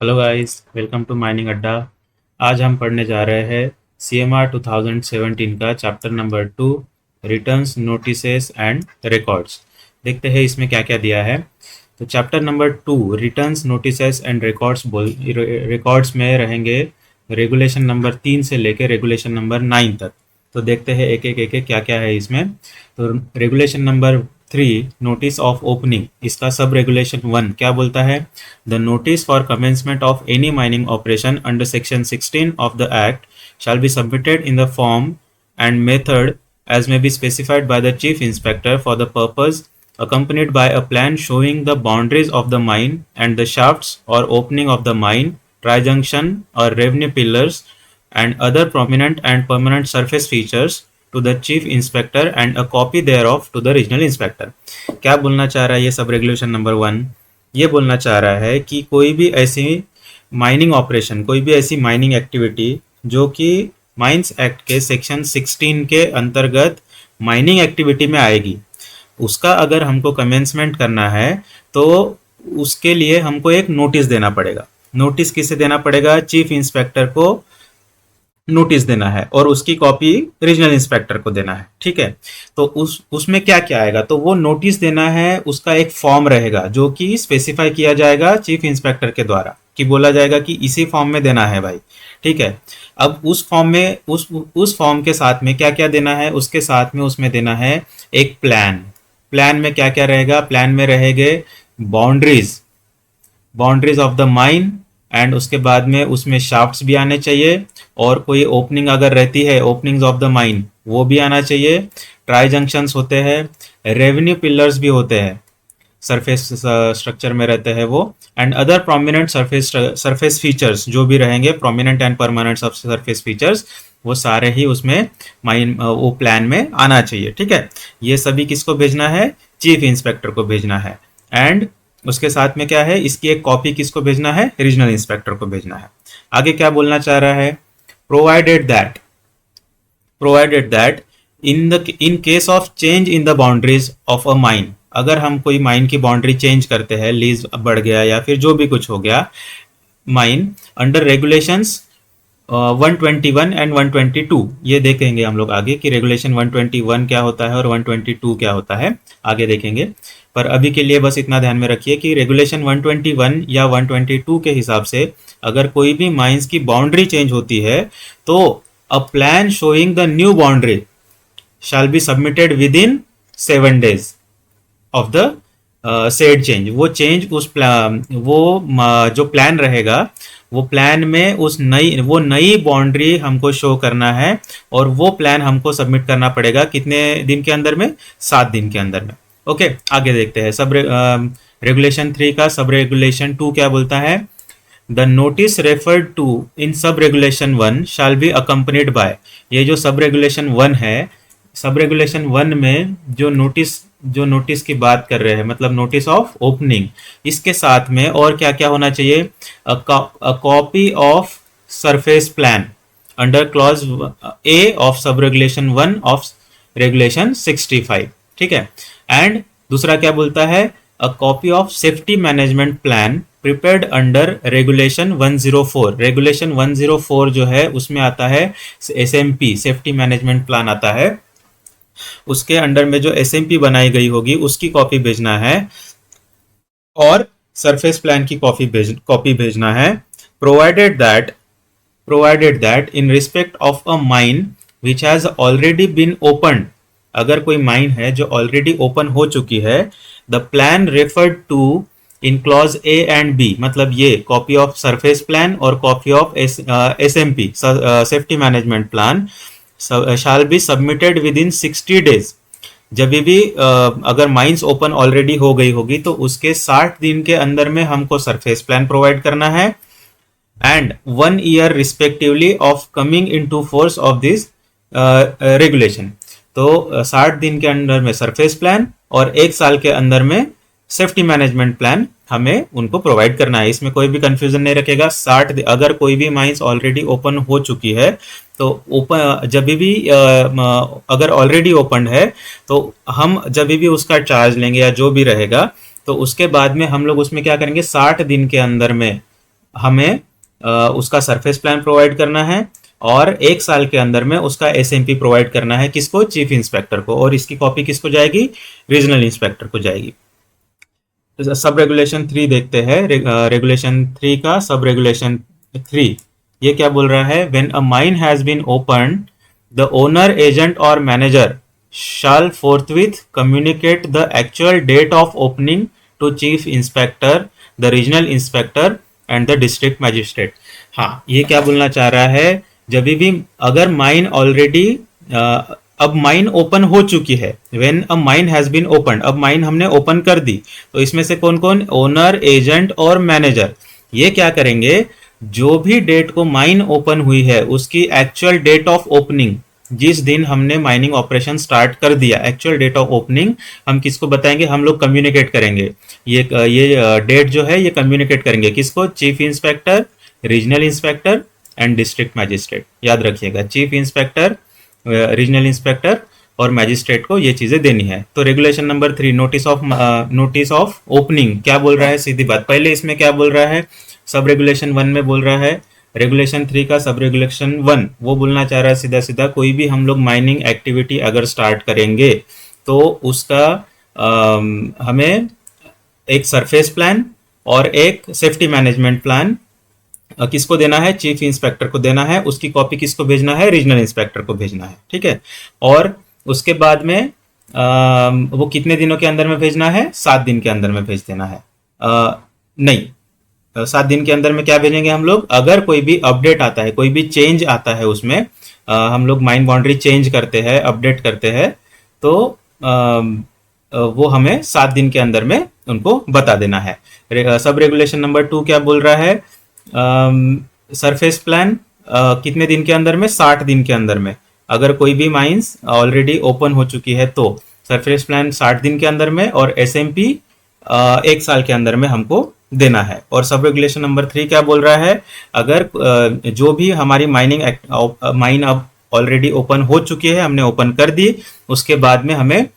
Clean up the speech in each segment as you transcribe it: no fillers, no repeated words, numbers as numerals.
Hello guys, welcome to Mining Adda. आज हम पढ़ने जा रहे हैं CMR 2017 का chapter number 2, returns, notices and records. देखते हैं इसमें क्या क्या दिया है। तो chapter number 2, returns, notices and records में रहेंगे रेगुलेशन नंबर 3 से लेकर रेगुलेशन नंबर 9 तक। तो देखते हैं एक एक क्या क्या है इसमें। तो regulation number 3, notice of opening, इसका सब रेगुलेशन 1 क्या बोलता है? The notice for commencement of any mining operation under Section 16 of the Act shall be submitted in the form and method as may be specified by the Chief Inspector for the purpose, accompanied by a plan showing the boundaries of the mine and the shafts or opening of the mine, tri-junction or revenue pillars, and other prominent and permanent surface features to the Chief Inspector and a copy thereof to the Regional Inspector। क्या बोलना चाह रहा है ये sub regulation number 1? ये बोलना चाह रहा है कि कोई भी ऐसी माइनिंग ऑपरेशन, कोई भी ऐसी माइनिंग एक्टिविटी जो कि माइंस एक्ट के सेक्शन 16 के अंतर्गत माइनिंग एक्टिविटी में आएगी, उसका अगर हमको कमेंसमेंट करना है तो उसके लिए हमको एक नोटिस देना पड़ेगा। नोटिस किसे देना पड़ेगा? चीफ इंस्पेक्टर को नोटिस देना है और उसकी कॉपी रीजनल इंस्पेक्टर को देना है। ठीक है, तो उसमें क्या क्या आएगा? तो वो नोटिस देना है, उसका एक फॉर्म रहेगा जो कि स्पेसिफाई किया जाएगा चीफ इंस्पेक्टर के द्वारा, कि बोला जाएगा कि इसी फॉर्म में देना है भाई। ठीक है, अब उस फॉर्म में उस फॉर्म के साथ में क्या क्या देना है? उसके साथ में उसमें देना है एक प्लान। प्लान में क्या क्या रहेगा? प्लान में रहेंगे boundaries, boundaries of the mine, and उसके बाद में उसमें शाफ्ट्स भी आने चाहिए, और कोई ओपनिंग अगर रहती है, ओपनिंग्स ऑफ द माइन, वो भी आना चाहिए। ट्राई जंक्शंस होते हैं, रेवेन्यू पिलर्स भी होते हैं, सरफेस स्ट्रक्चर में रहते हैं वो, and other prominent surface features जो भी रहेंगे, prominent and permanent surface features, वो सारे ही उसमें माइन वो प्लान में आना चाहिए। ठीक है, ये सभी किसको भेजना है? चीफ इंस्पेक्टर को भेजना है। एंड उसके साथ में क्या है? इसकी एक कॉपी किसको भेजना है? रीजनल इंस्पेक्टर को भेजना है। आगे क्या बोलना चाह रहा है? Provided that, provided that in case of change in the boundaries of a mine, अगर हम कोई माइन की बाउंड्री चेंज करते हैं, लीज बढ़ गया या फिर जो भी कुछ हो गया माइन, अंडर रेगुलेशंस 121 एंड 122, ये देखेंगे हम लोग आगे कि रेगुलेशन 121 क्या होता है और 122 क्या होता है, आगे देखेंगे। पर अभी के लिए बस इतना ध्यान में रखिए कि रेगुलेशन 121 या 122 के हिसाब से अगर कोई भी माइंस की बाउंड्री चेंज होती है तो a plan showing the new boundary shell be submitted within 7 days of the said change. वो चेंज जो प्लान रहेगा, वो प्लान में वो नई बाउंड्री हमको शो करना है, और वो प्लान हमको सबमिट करना पड़ेगा कितने दिन के अंदर में? 7 दिन के अंदर में। ओके, आगे देखते हैं। रेगुलेशन 3 का सब रेगुलेशन 2 क्या बोलता है? The notice referred to in sub regulation 1 shall be accompanied by, ये जो सब रेगुलेशन 1 है, सब रेगुलेशन 1 में जो नोटिस की बात कर रहे हैं, मतलब नोटिस ऑफ ओपनिंग, इसके साथ में और क्या क्या होना चाहिए? अ copy of surface plan under clause A of सब रेगुलेशन 1 ऑफ रेगुलेशन 65। ठीक है, एंड दूसरा क्या बोलता है? अ copy of safety management plan prepared under regulation 104। Regulation 104 जो है उसमें आता है SMP, सेफ्टी मैनेजमेंट प्लान आता है, उसके अंडर में जो SMP बनाई गई होगी उसकी कॉपी भेजना है, और सरफेस प्लान की कॉपी भेजना है। Provided that in respect of a mine which has already been open, अगर कोई माइन है जो ऑलरेडी ओपन हो चुकी है, the plan referred to in clause A and B, मतलब ये कॉपी ऑफ सरफेस प्लान और copy of SMP, safety management plan, shall be submitted within 60 days। जब भी अगर माइंस ओपन ऑलरेडी हो गई होगी तो उसके 60 दिन के अंदर में हमको सरफेस प्लान प्रोवाइड करना है, and 1 year respectively of coming into force of this regulation. तो 60 दिन के अंदर में सरफेस प्लान और 1 साल के अंदर में सेफ्टी मैनेजमेंट प्लान हमें उनको प्रोवाइड करना है। इसमें कोई भी कंफ्यूजन नहीं रखेगा। 60, अगर कोई भी माइंस ऑलरेडी ओपन हो चुकी है तो ओपन जब भी अगर ऑलरेडी ओपन है तो हम जब भी उसका चार्ज लेंगे या जो भी रहेगा, तो उसके बाद में हम लोग उसमें क्या करेंगे? 60 दिन के अंदर में हमें उसका सरफेस प्लान प्रोवाइड करना है और 1 साल के अंदर में उसका एसएमपी प्रोवाइड करना है किसको, चीफ इंस्पेक्टर को, और इसकी कॉपी किसको जाएगी, रीजनल इंस्पेक्टर को जाएगी। सब रेगुलेशन 3 देखते हैं, रेगुलेशन 3 का सब रेगुलेशन 3 ये क्या बोल रहा है, when a mine has been open the owner agent और manager shall forthwith communicate the actual date of opening to chief inspector, the regional inspector and the district magistrate। हाँ, ये क्या बोलना चाह रहा है, जब भी अगर माइन ऑलरेडी अब माइन ओपन हो चुकी है, when a mine has been open, अब माइन हमने ओपन कर दी, तो इसमें से कौन कौन, ओनर, एजेंट और मैनेजर, ये क्या करेंगे, जो भी डेट को माइन ओपन हुई है उसकी एक्चुअल डेट ऑफ ओपनिंग, जिस दिन हमने माइनिंग ऑपरेशन स्टार्ट कर दिया, एक्चुअल डेट ऑफ ओपनिंग हम किसको बताएंगे, हम लोग कम्युनिकेट करेंगे, ये डेट जो है ये कम्युनिकेट करेंगे किसको, chief inspector, regional inspector and district magistrate. याद रखिएगा, चीफ इंस्पेक्टर, रीजनल इंस्पेक्टर और मैजिस्ट्रेट को ये चीजें देनी है। तो regulation number 3 notice of opening क्या बोल रहा है, सीधी बात, पहले इसमें क्या बोल रहा है, सब रेगुलेशन 1 में बोल रहा है, रेगुलेशन 3 का सब रेगुलेशन 1 वो बोलना चाह रहा है सीधा सीधा, कोई भी हम लोग माइनिंग एक्टिविटी अगर स्टार्ट करेंगे तो उसका हमें एक सरफेस प्लान और एक सेफ्टी मैनेजमेंट प्लान किसको देना है, चीफ इंस्पेक्टर को देना है, उसकी कॉपी किसको भेजना है, रीजनल इंस्पेक्टर को भेजना है, ठीक है। और उसके बाद में वो कितने दिनों के अंदर में भेजना है, 7 दिन के अंदर में भेज देना है, नहीं 7 दिन के अंदर में क्या भेजेंगे हम लोग, अगर कोई भी अपडेट आता है, कोई भी चेंज आता है उसमें, हम लोग माइन बाउंड्री चेंज करते हैं, अपडेट करते हैं, तो वो हमें 7 दिन के अंदर में उनको बता देना है। सब रेगुलेशन नंबर 2 क्या बोल रहा है, सरफेस प्लान कितने दिन के अंदर में, 60 दिन के अंदर में, अगर कोई भी माइंस ऑलरेडी ओपन हो चुकी है तो सरफेस प्लान 60 दिन के अंदर में, और एसएमपी 1 साल के अंदर में हमको देना है। और सब रेगुलेशन नंबर 3 क्या बोल रहा है, अगर जो भी हमारी माइन अब ऑलरेडी ओपन हो चुकी है, हमने ओपन कर दी, उसके बाद में हमें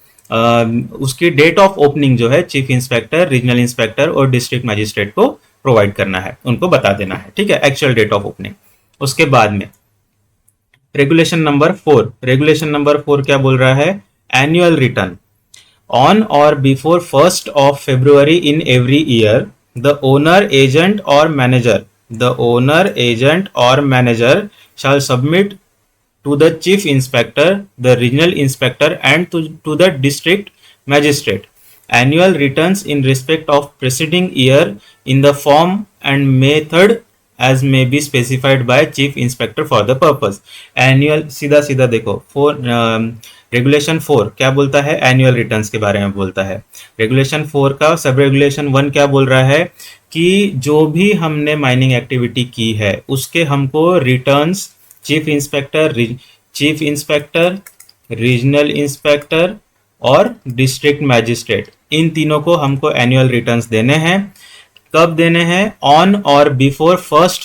उसकी डेट ऑफ ओपनिंग जो है चीफ इंस्पेक्टर, रीजनल इंस्पेक्टर और डिस्ट्रिक्ट मैजिस्ट्रेट को प्रोवाइड करना है, उनको बता देना है, ठीक है, एक्चुअल डेट ऑफ ओपनिंग। उसके बाद में रेगुलेशन नंबर 4 क्या बोल रहा है, एनुअल रिटर्न ऑन और before 1st of February in every year the owner agent or manager shall submit to the chief inspector, the regional inspector and to the district magistrate annual returns in respect of preceding year in the form and method as may be specified by chief inspector for the purpose। annual सीधा सीधा देखो, regulation 4 क्या बोलता है, annual returns के बारे में बोलता है। रेगुलेशन 4 का सब रेगुलेशन 1 क्या बोल रहा है कि जो भी हमने माइनिंग एक्टिविटी की है उसके हमको returns chief inspector, regional inspector और डिस्ट्रिक्ट मैजिस्ट्रेट, इन तीनों को हमको एनुअल रिटर्न्स देने हैं। कब देने हैं, ऑन और before 1st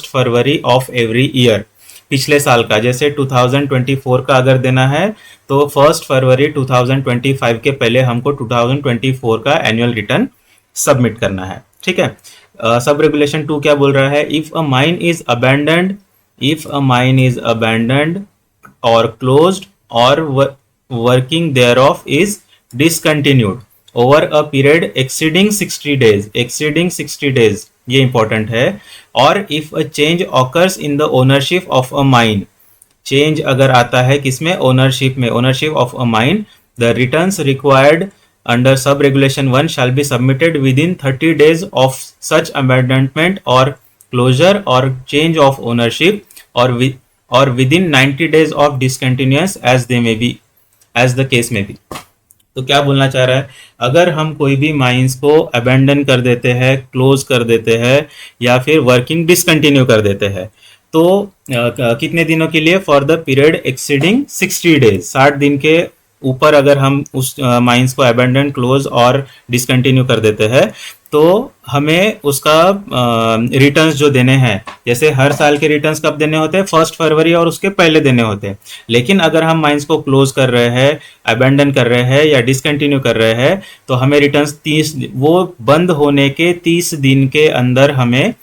February of every year, पिछले साल का, जैसे 2024 का अगर देना है तो 1 फरवरी 2025 के पहले हमको 2024 का एनुअल रिटर्न सबमिट करना है, ठीक है। सब रेगुलेशन 2 क्या बोल रहा है, if a mine is abandoned और क्लोज्ड और working thereof is discontinued over a period exceeding 60 days, ये इंपॉर्टेंट है। और if a change occurs in the ownership of a mine, change अगर आता है किसमें, ownership of a mine, the returns required under sub regulation 1 shall be submitted within 30 days of such abandonment और closure और change of ownership और with in 90 days of discontinuous as the case may be. तो क्या बोलना चाह रहा है, अगर हम कोई भी माइंस को अबेंडन कर देते हैं, क्लोज कर देते हैं या फिर वर्किंग डिसकंटिन्यू कर देते हैं, तो कितने दिनों के लिए, for the period exceeding 60 days, 60 दिन के ऊपर अगर हम उस माइंस को अबेंडन, क्लोज और डिसकंटिन्यू कर देते हैं तो हमें उसका रिटर्न्स जो देने हैं, जैसे हर साल के रिटर्न्स कब देने होते हैं, 1 फरवरी और उसके पहले देने होते हैं। लेकिन अगर हम माइंस को क्लोज कर रहे हैं, अबेंडन कर रहे हैं या डिसकंटिन्यू कर रहे हैं तो हमें रिटर्न्स 30, वो बंद होने के 30 दिन के अंदर हमें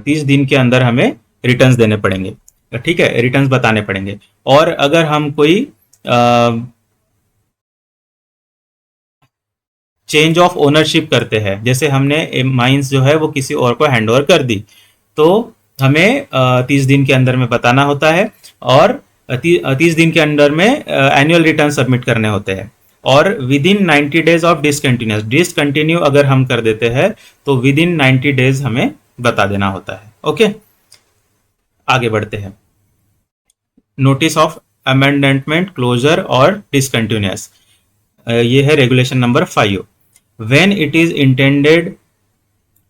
30 दिन के अंदर हमें रिटर्न्स देने पड़ेंगे। ठीक है, रिटर्न्स बताने पड़ेंगे। और अगर हम कोई चेंज ऑफ ओनरशिप करते हैं, जैसे हमने माइंस जो है वो किसी और को हैंड ओवर कर दी, तो हमें 30 दिन के अंदर में बताना होता है और 30 दिन के अंदर में एनुअल रिटर्न सबमिट करने होते हैं। और with in 90 days of discontinue अगर हम कर देते हैं तो विद इन 90 डेज हमें बता देना होता है। ओके, आगे बढ़ते हैं। नोटिस ऑफ अमेंडमेंट, क्लोजर और डिसकंटिन्यूअस, ये है regulation number 5। When it is intended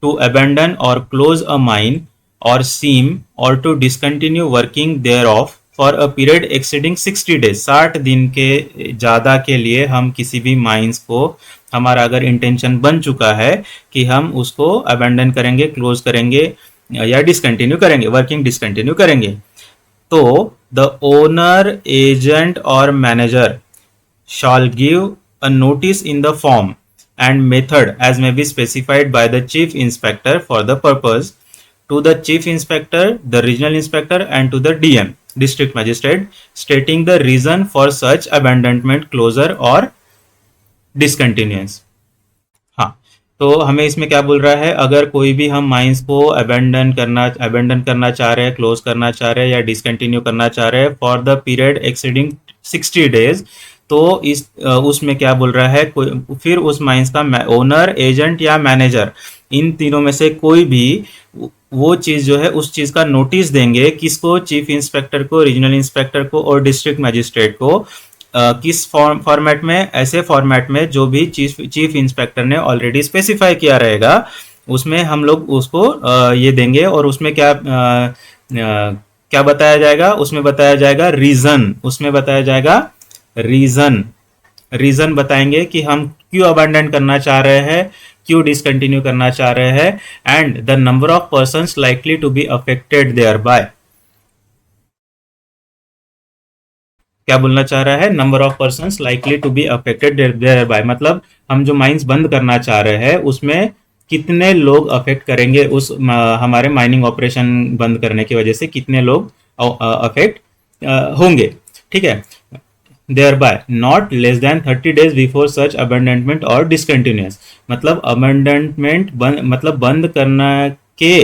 to abandon or close a mine or seam or to discontinue working thereof for a period exceeding 60 days, 60 दिन के ज़्यादा के लिए हम किसी भी माइंस को, हमारा अगर इंटेंशन बन चुका है कि हम उसको अबेंडन करेंगे, क्लोज करेंगे या डिसकंटिन्यू करेंगे, वर्किंग डिसकंटिन्यू करेंगे, तो द ओनर, एजेंट और manager shall give a notice in the form and method as may be specified by the chief inspector for the purpose to the chief inspector, the regional inspector and to the DM, district magistrate, stating the reason for such abandonment, closure or discontinuance। हाँ, तो हमें इसमें क्या बोल रहा है, अगर कोई भी हम माइंस को अबेंडन करना चाह रहे हैं, क्लोज करना चाह रहे हैं या डिसकंटिन्यू करना चाह रहे हैं for the period exceeding 60 days, तो इस उसमें क्या बोल रहा है, फिर उस माइंस का ओनर, एजेंट या मैनेजर, इन तीनों में से कोई भी वो चीज़ जो है उस चीज़ का नोटिस देंगे, किसको, चीफ इंस्पेक्टर को, रीजनल इंस्पेक्टर को और डिस्ट्रिक्ट मजिस्ट्रेट को। किस फॉर्मेट में, ऐसे फॉर्मेट में जो भी चीफ इंस्पेक्टर ने ऑलरेडी स्पेसिफाई किया रहेगा, उसमें हम लोग उसको ये देंगे। और उसमें क्या बताया जाएगा, उसमें बताया जाएगा रीजन, उसमें बताया जाएगा रीजन बताएंगे कि हम क्यों अबेंडन करना चाह रहे हैं, क्यों डिसकंटिन्यू करना चाह रहे हैं, and the number of persons likely to be affected thereby. क्या बोलना चाह रहा है, number of persons likely to be affected thereby, मतलब हम जो माइंस बंद करना चाह रहे हैं उसमें कितने लोग अफेक्ट करेंगे, उस हमारे माइनिंग ऑपरेशन बंद करने की वजह से कितने लोग अफेक्ट होंगे। ठीक है, thereby not less than 30 days before such abandonment or discontinuance, मतलब अबेंडनमेंट मतलब बंद करना के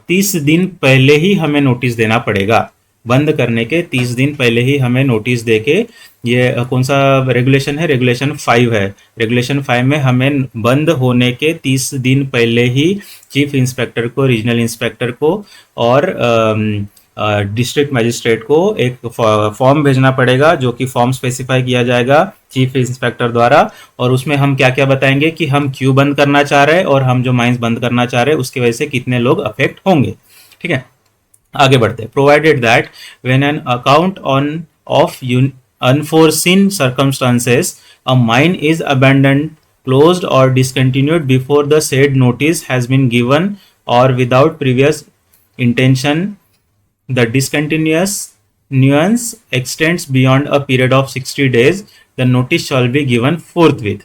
30 दिन पहले ही हमें नोटिस देना पड़ेगा। बंद करने के 30 दिन पहले ही हमें नोटिस देके, ये कौन सा रेगुलेशन है, रेगुलेशन 5 है। रेगुलेशन 5 में हमें बंद होने के 30 दिन पहले ही चीफ इंस्पेक्टर को, रीजनल इंस्पेक्टर को और डिस्ट्रिक्ट मजिस्ट्रेट को एक फॉर्म भेजना पड़ेगा, जो कि फॉर्म स्पेसिफाई किया जाएगा चीफ इंस्पेक्टर द्वारा। और उसमें हम क्या क्या बताएंगे कि हम क्यों बंद करना चाह रहे हैं और हम जो माइंस बंद करना चाह रहे हैं उसकी वजह से कितने लोग अफेक्ट होंगे। ठीक है, आगे बढ़ते हैं। Provided that when an account of unforeseen circumstances a mine is abandoned, closed or discontinued before the said notice has been given or without previous intention, the discontinuous nuance extends beyond a period of 60 days, the notice shall be given forthwith।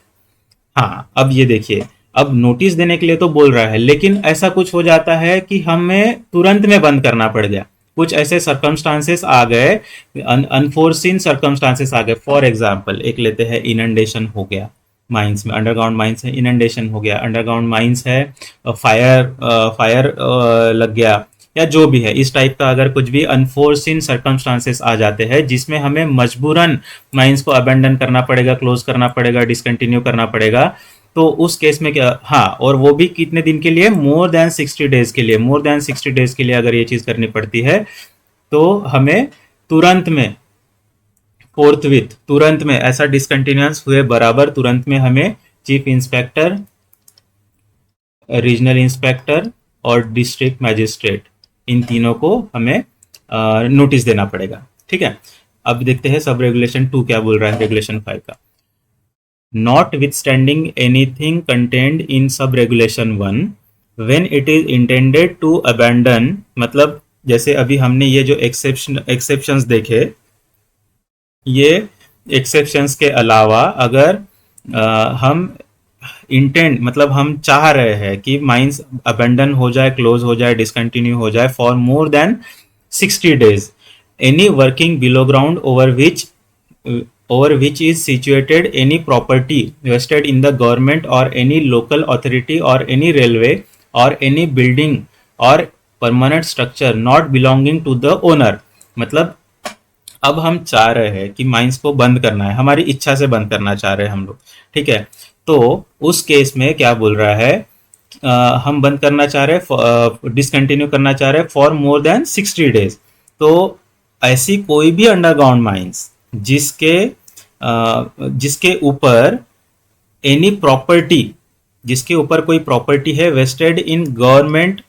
हाँ, अब ये देखिए, अब notice देने के लिए तो बोल रहा है, लेकिन ऐसा कुछ हो जाता है कि हमें तुरंत में बंद करना पड़ गया, कुछ ऐसे सर्कमस्टांसेस आ गए, अनफोर्सिन सर्कमस्टांसेस आ गए। फॉर एग्जाम्पल एक लेते हैं, इनंडेशन हो गया माइंस में, अंडरग्राउंड माइंस है, इनंडेशन हो गया, अंडरग्राउंड माइंस है, फायर लग गया, या जो भी है इस टाइप का अगर कुछ भी अनफोर्सिन सर्कमस्टांसेस आ जाते हैं जिसमें हमें मजबूरन माइंस को अबेंडन करना पड़ेगा, क्लोज करना पड़ेगा, डिसकंटिन्यू करना पड़ेगा, तो उस केस में क्या, हाँ, और वो भी कितने दिन के लिए, मोर देन 60 डेज के लिए। मोर देन 60 डेज के लिए अगर ये चीज़ करनी पड़ती है तो हमें तुरंत में, फोर्थविथ, तुरंत में, ऐसा डिसकंटिन्यूअंस हुए बराबर तुरंत में हमें चीफ इंस्पेक्टर, रीजनल इंस्पेक्टर और डिस्ट्रिक्ट मैजिस्ट्रेट, इन तीनों को हमें नोटिस देना पड़ेगा। ठीक है, अब देखते हैं सब रेगुलेशन 2 क्या बोल रहा है रेगुलेशन 5 का। Notwithstanding anything contained in sub-regulation 1, when it is intended to abandon, मतलब जैसे अभी हमने ये जो एक्सेप्शंस देखे, ये एक्सेप्शंस के अलावा अगर हम इंटेंट मतलब हम चाह रहे हैं कि माइंस अबेंडन हो जाए, क्लोज हो जाए, डिसकंटिन्यू हो जाए for more than 60 days, any working below ground over which is situated any property vested in the government or any local authority or any railway or any building or permanent structure not belonging to the owner। मतलब अब हम चाह रहे हैं कि mines को बंद करना है, हमारी इच्छा से बंद करना चाह रहे हैं हम लोग, ठीक है। तो उस केस में क्या बोल रहा है, हम बंद करना चाह रहे हैं, डिसकंटिन्यू करना चाह रहे हैं फॉर मोर देन 60 days। तो ऐसी कोई भी अंडरग्राउंड माइंस जिसके ऊपर एनी प्रॉपर्टी, जिसके ऊपर कोई प्रॉपर्टी है वेस्टेड इन गवर्नमेंट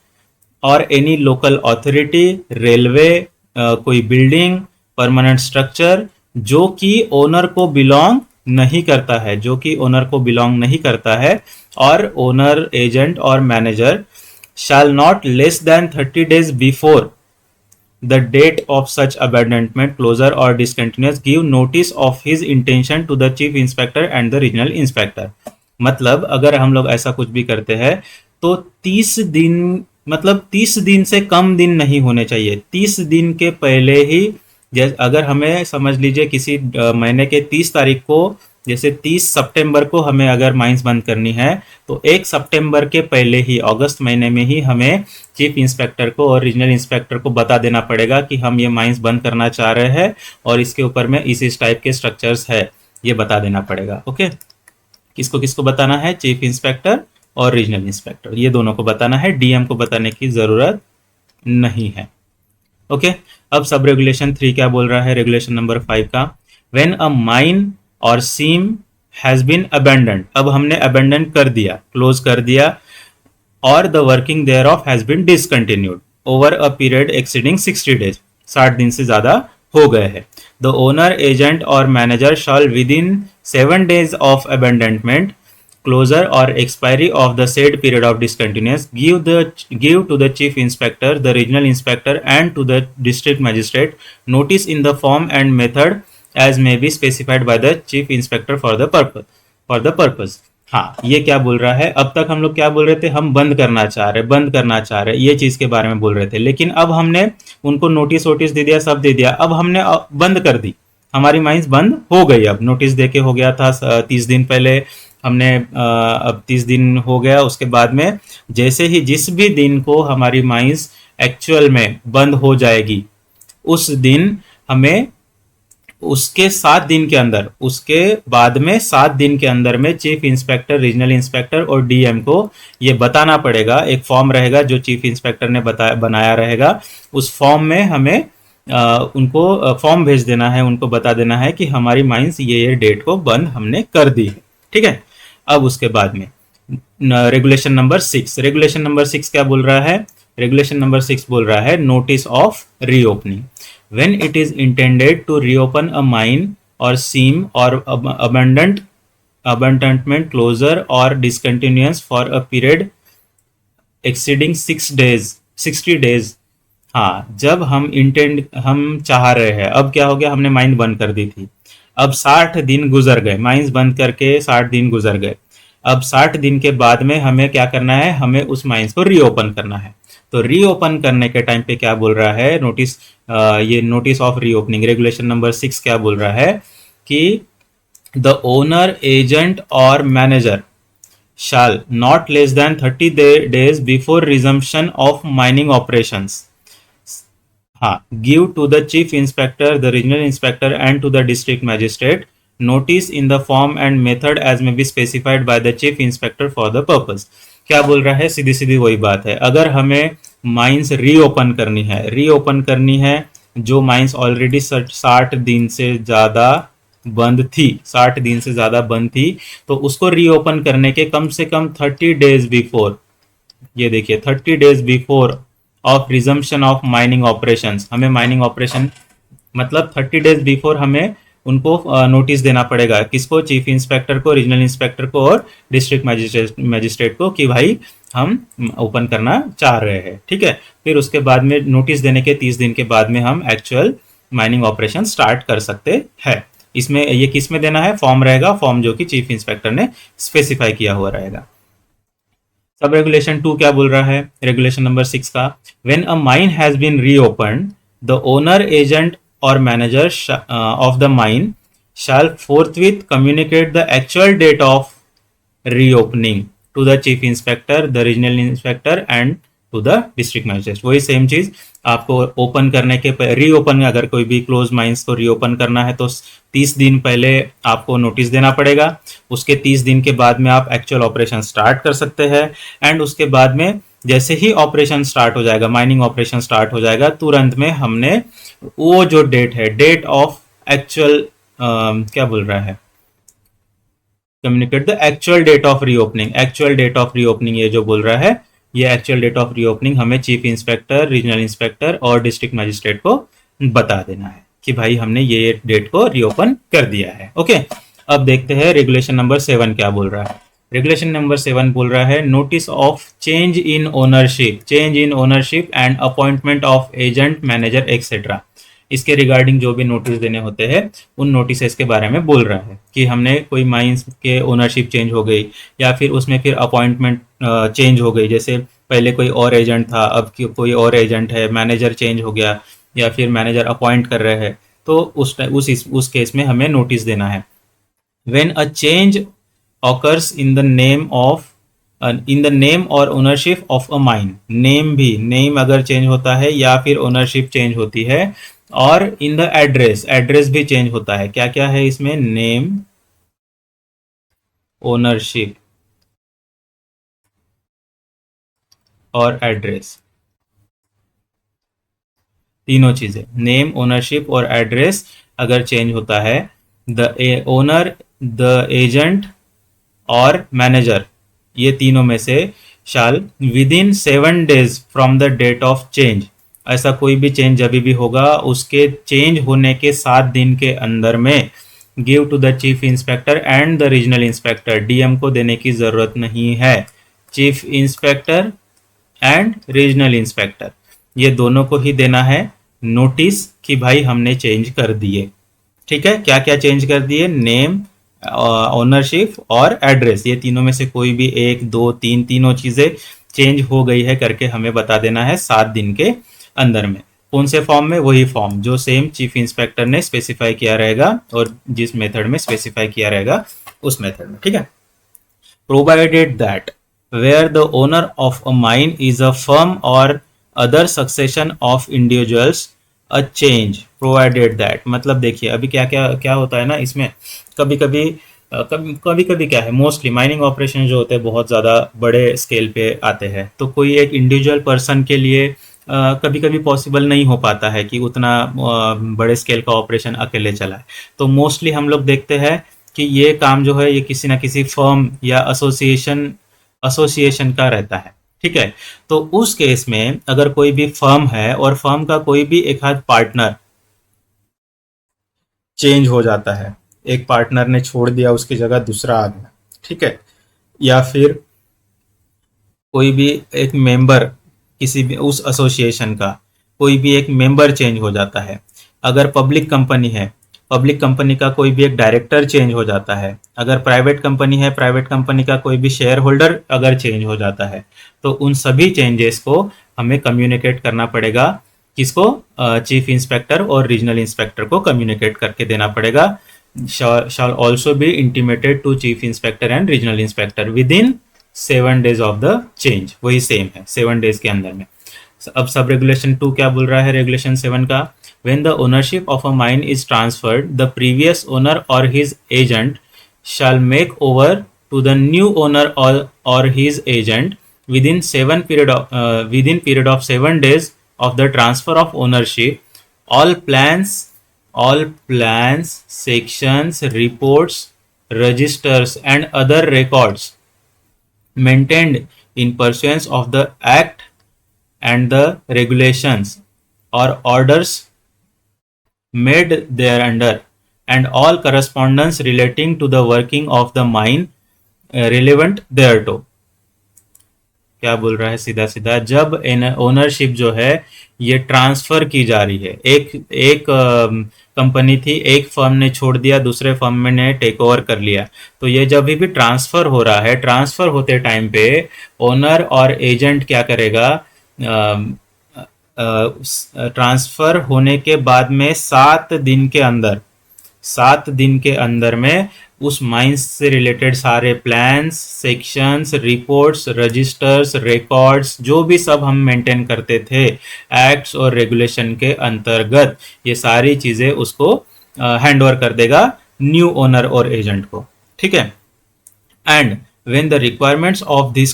और एनी लोकल अथॉरिटी, रेलवे, कोई बिल्डिंग, परमानेंट स्ट्रक्चर, जो कि ओनर को बिलोंग नहीं करता है, जो कि ओनर को बिलोंग नहीं करता है, और ओनर, एजेंट और manager shall not less then 30 days before the date of such abandonment, closure or discontinuance give notice of his intention to the chief inspector and the regional inspector। मतलब अगर हम लोग ऐसा कुछ भी करते हैं तो 30 दिन, मतलब 30 दिन से कम दिन नहीं होने चाहिए, 30 दिन के पहले ही, जैसे अगर हमें समझ लीजिए किसी महीने के 30 तारीख को, जैसे 30 सितंबर को हमें अगर माइंस बंद करनी है तो 1 सितंबर के पहले ही, अगस्त महीने में ही हमें चीफ इंस्पेक्टर को और रीजनल इंस्पेक्टर को बता देना पड़ेगा कि हम ये माइंस बंद करना चाह रहे हैं और इसके ऊपर में इस टाइप के स्ट्रक्चर्स है, ये बता देना पड़ेगा। ओके, किसको किसको बताना है, चीफ इंस्पेक्टर और रीजनल इंस्पेक्टर, ये दोनों को बताना है, डीएम को बताने की जरूरत नहीं है। ओके, अब सब रेगुलेशन 3 क्या बोल रहा है रेगुलेशन नंबर 5 का। व्हेन अ माइन और सीम हैज बीन अबेंडन्ड, अब हमने अबेंडन कर दिया, क्लोज कर दिया, और the working thereof has been discontinued over a period exceeding 60 days, 60 दिन से ज्यादा हो गए हैं। द ओनर, एजेंट और manager shall within 7 days of abandonment, closure or expiry of the said period of discontinuance give to the chief inspector, the regional inspector and to the district magistrate notice in the form and method as may be specified by the chief inspector for the purpose। हाँ, ये क्या बोल रहा है, अब तक हम लोग क्या बोल रहे थे, हम बंद करना चाह रहे, ये चीज के बारे में बोल रहे थे, लेकिन अब हमने उनको नोटिस वोटिस दे दिया, सब दे दिया, अब हमने बंद कर दी, हमारी माइंस बंद हो गई। अब नोटिस देके हो गया था 30 दिन पहले, हमने अब 30 दिन हो गया, उसके बाद में जैसे ही जिस भी दिन को हमारी माइंस एक्चुअल में बंद हो जाएगी, उस दिन हमें उसके 7 दिन के अंदर, उसके बाद में 7 दिन के अंदर में चीफ इंस्पेक्टर, रीजनल इंस्पेक्टर और डीएम को ये बताना पड़ेगा। एक फॉर्म रहेगा जो चीफ इंस्पेक्टर ने बनाया रहेगा, उस फॉर्म में हमें उनको फॉर्म भेज देना है, उनको बता देना है कि हमारी माइंस ये डेट को बंद हमने कर दी है, ठीक है। अब उसके बाद में रेगुलेशन नंबर 6, रेगुलेशन नंबर 6 क्या बोल रहा है, रेगुलेशन नंबर 6 बोल रहा है notice of reopening. When it is intended to reopen a mine और सीम और abandonment, closure और discontinuance for a period exceeding 60 days। हाँ, जब हम चाह रहे हैं, अब क्या हो गया, हमने माइन बंद कर दी थी, अब 60 दिन गुजर गए, माइंस बंद करके 60 दिन गुजर गए, अब 60 दिन के बाद में हमें क्या करना है, हमें उस माइंस को रीओपन करना है। तो रीओपन करने के टाइम पे क्या बोल रहा है नोटिस, ये notice of reopening regulation number 6 क्या बोल रहा है कि द ओनर, एजेंट और manager shall not less than 30 days before resumption of mining operations, हाँ, give to the chief inspector, the regional inspector and to the district magistrate notice in the form and method as may be specified by the chief inspector for the purpose। क्या बोल रहा है, सीधी सीधी वही बात है, अगर हमें माइंस रीओपन करनी है, जो माइंस ऑलरेडी 60 दिन से ज्यादा बंद थी, 60 दिन से ज्यादा बंद थी, तो उसको रीओपन करने के कम से कम 30 डेज बिफोर, ये देखिए 30 days before of resumption of mining operations, हमें माइनिंग ऑपरेशन मतलब 30 डेज बिफोर हमें उनको नोटिस देना पड़ेगा, किसको, चीफ इंस्पेक्टर को, रीजनल इंस्पेक्टर को और डिस्ट्रिक्ट मजिस्ट्रेट को, कि भाई हम ओपन करना चाह रहे हैं। ठीक है, फिर उसके बाद में नोटिस देने के 30 दिन के बाद में हम एक्चुअल माइनिंग ऑपरेशन स्टार्ट कर सकते हैं। इसमें ये किस में देना है, फॉर्म रहेगा, फॉर्म जो कि चीफ इंस्पेक्टर ने स्पेसिफाई किया हुआ रहेगा। सब रेगुलेशन 2 क्या बोल रहा है, रेगुलेशन नंबर 6 का, when a mine has been reopened the owner, agent और manager of the mine shall forthwith communicate the actual date of reopening to the chief inspector, the regional inspector and to the district magistrate। वही same चीज आपको open करने के, reopen, अगर कोई भी close mines को रीओपन करना है तो 30 दिन पहले आपको नोटिस देना पड़ेगा। उसके 30 दिन के बाद में आप एक्चुअल ऑपरेशन स्टार्ट कर सकते हैं। एंड उसके बाद में जैसे ही ऑपरेशन स्टार्ट हो जाएगा, माइनिंग ऑपरेशन स्टार्ट हो जाएगा, तुरंत में हमने वो जो डेट है, डेट ऑफ एक्चुअल क्या बोल रहा है, communicate the actual date of reopening. Actual date of reopening ये जो बोल रहा है, ये एक्चुअल डेट ऑफ रीओपनिंग हमें चीफ इंस्पेक्टर, रीजनल इंस्पेक्टर और डिस्ट्रिक्ट मजिस्ट्रेट को बता देना है कि भाई हमने ये डेट को रीओपन कर दिया है। ओके, अब देखते हैं रेगुलेशन नंबर 7 क्या बोल रहा है। रेगुलेशन नंबर 7 बोल रहा है, notice of change in ownership, change in ownership and appointment of agent, manager etcetera. इसके रिगार्डिंग जो भी नोटिस देने होते हैं उन नोटिस के बारे में बोल रहा है कि हमने कोई माइंस के ओनरशिप चेंज हो गई, या फिर उसमें फिर अपॉइंटमेंट चेंज हो गई, जैसे पहले कोई और एजेंट था, अब कोई और एजेंट है, मैनेजर चेंज हो गया, या फिर मैनेजर अपॉइंट कर रहे हैं, तो उस केस में हमें नोटिस देना है। When a change occurs in the name of, in the name और ownership of a mine, name भी, नेम अगर चेंज होता है या फिर ओनरशिप चेंज होती है, और इन द एड्रेस, एड्रेस भी चेंज होता है। क्या क्या है इसमें, नेम, ओनरशिप और एड्रेस, तीनों चीजें, नेम, ओनरशिप और एड्रेस अगर चेंज होता है, द ओनर, द एजेंट और मैनेजर, ये तीनों में से shall within 7 days from the date of change, ऐसा कोई भी चेंज जब भी होगा उसके चेंज होने के 7 दिन के अंदर में give to the chief inspector and the regional inspector, DM को देने की जरूरत नहीं है, chief inspector and regional inspector, ये दोनों को ही देना है नोटिस कि भाई हमने चेंज कर दिए। ठीक है, क्या क्या चेंज कर दिए, नेम, ओनरशिप और एड्रेस, ये तीनों में से कोई भी 1, 2, 3, तीनों चीजें चेंज हो गई है करके हमें बता देना है 7 दिन के अंदर में। कौन से फॉर्म में, वही फॉर्म जो सेम चीफ इंस्पेक्टर ने स्पेसिफाई किया रहेगा और जिस मेथड में स्पेसिफाई किया रहेगा उस मेथड में। ठीक है, provided that where the owner of a mine is a firm और other succession of individuals a change, provided that मतलब देखिए अभी क्या क्या क्या होता है ना इसमें, कभी कभी कभी कभी क्या है, मोस्टली माइनिंग ऑपरेशन जो होते हैं बहुत ज़्यादा बड़े स्केल पे आते हैं, तो कोई एक इंडिविजुअल पर्सन के लिए कभी कभी पॉसिबल नहीं हो पाता है कि उतना बड़े स्केल का ऑपरेशन अकेले चलाए। तो मोस्टली हम लोग देखते हैं कि ये काम जो है ये किसी ना किसी फर्म या एसोसिएशन का रहता है। ठीक है, तो उस केस में अगर कोई भी फर्म है और फर्म का कोई भी एक आध पार्टनर चेंज हो जाता है, एक पार्टनर ने छोड़ दिया, उसकी जगह दूसरा आ गया, ठीक है, या फिर कोई भी एक मेंबर, किसी भी उस एसोसिएशन का कोई भी एक मेंबर चेंज हो जाता है, अगर पब्लिक कंपनी है, पब्लिक कंपनी का कोई भी एक डायरेक्टर चेंज हो जाता है, अगर प्राइवेट कंपनी है, प्राइवेट कंपनी का कोई भी शेयर होल्डर अगर चेंज हो जाता है, तो उन सभी चेंजेस को हमें कम्युनिकेट करना पड़ेगा, किसको, चीफ इंस्पेक्टर और रीजनल इंस्पेक्टर को कम्युनिकेट करके देना पड़ेगा। shall also be intimated to chief inspector and regional inspector within 7 days of the change, वही सेम है 7 डेज के अंदर में। अब सब रेगुलेशन 2 क्या बोल रहा है, रेगुलेशन 7 का, when the ownership of a mine is transferred the previous owner or his agent shall make over to the new owner or his agent within period of 7 days of the transfer of ownership all plans, sections, reports, registers and other records maintained in pursuance of the act and the regulations or orders made thereunder and all correspondence relating to the working of the mine relevant thereto। क्या बोल रहा है सीधा सीधा, जब ownership जो है ये ट्रांसफर की जा रही है, एक एक कंपनी थी, एक फर्म ने छोड़ दिया, दूसरे फर्म ने टेक ओवर कर लिया, तो ये जब भी ट्रांसफर हो रहा है, ट्रांसफर होते टाइम पे ओनर और एजेंट क्या करेगा, ट्रांसफर होने के बाद में 7 दिन के अंदर, 7 दिन के अंदर में उस माइंस से रिलेटेड सारे plans, sections, reports, registers, records, जो भी सब हम मेंटेन करते थे एक्ट्स और रेगुलेशन के अंतर्गत, ये सारी चीज़ें उसको हैंड ओवर कर देगा न्यू ओनर और एजेंट को। ठीक है। And when the requirements of this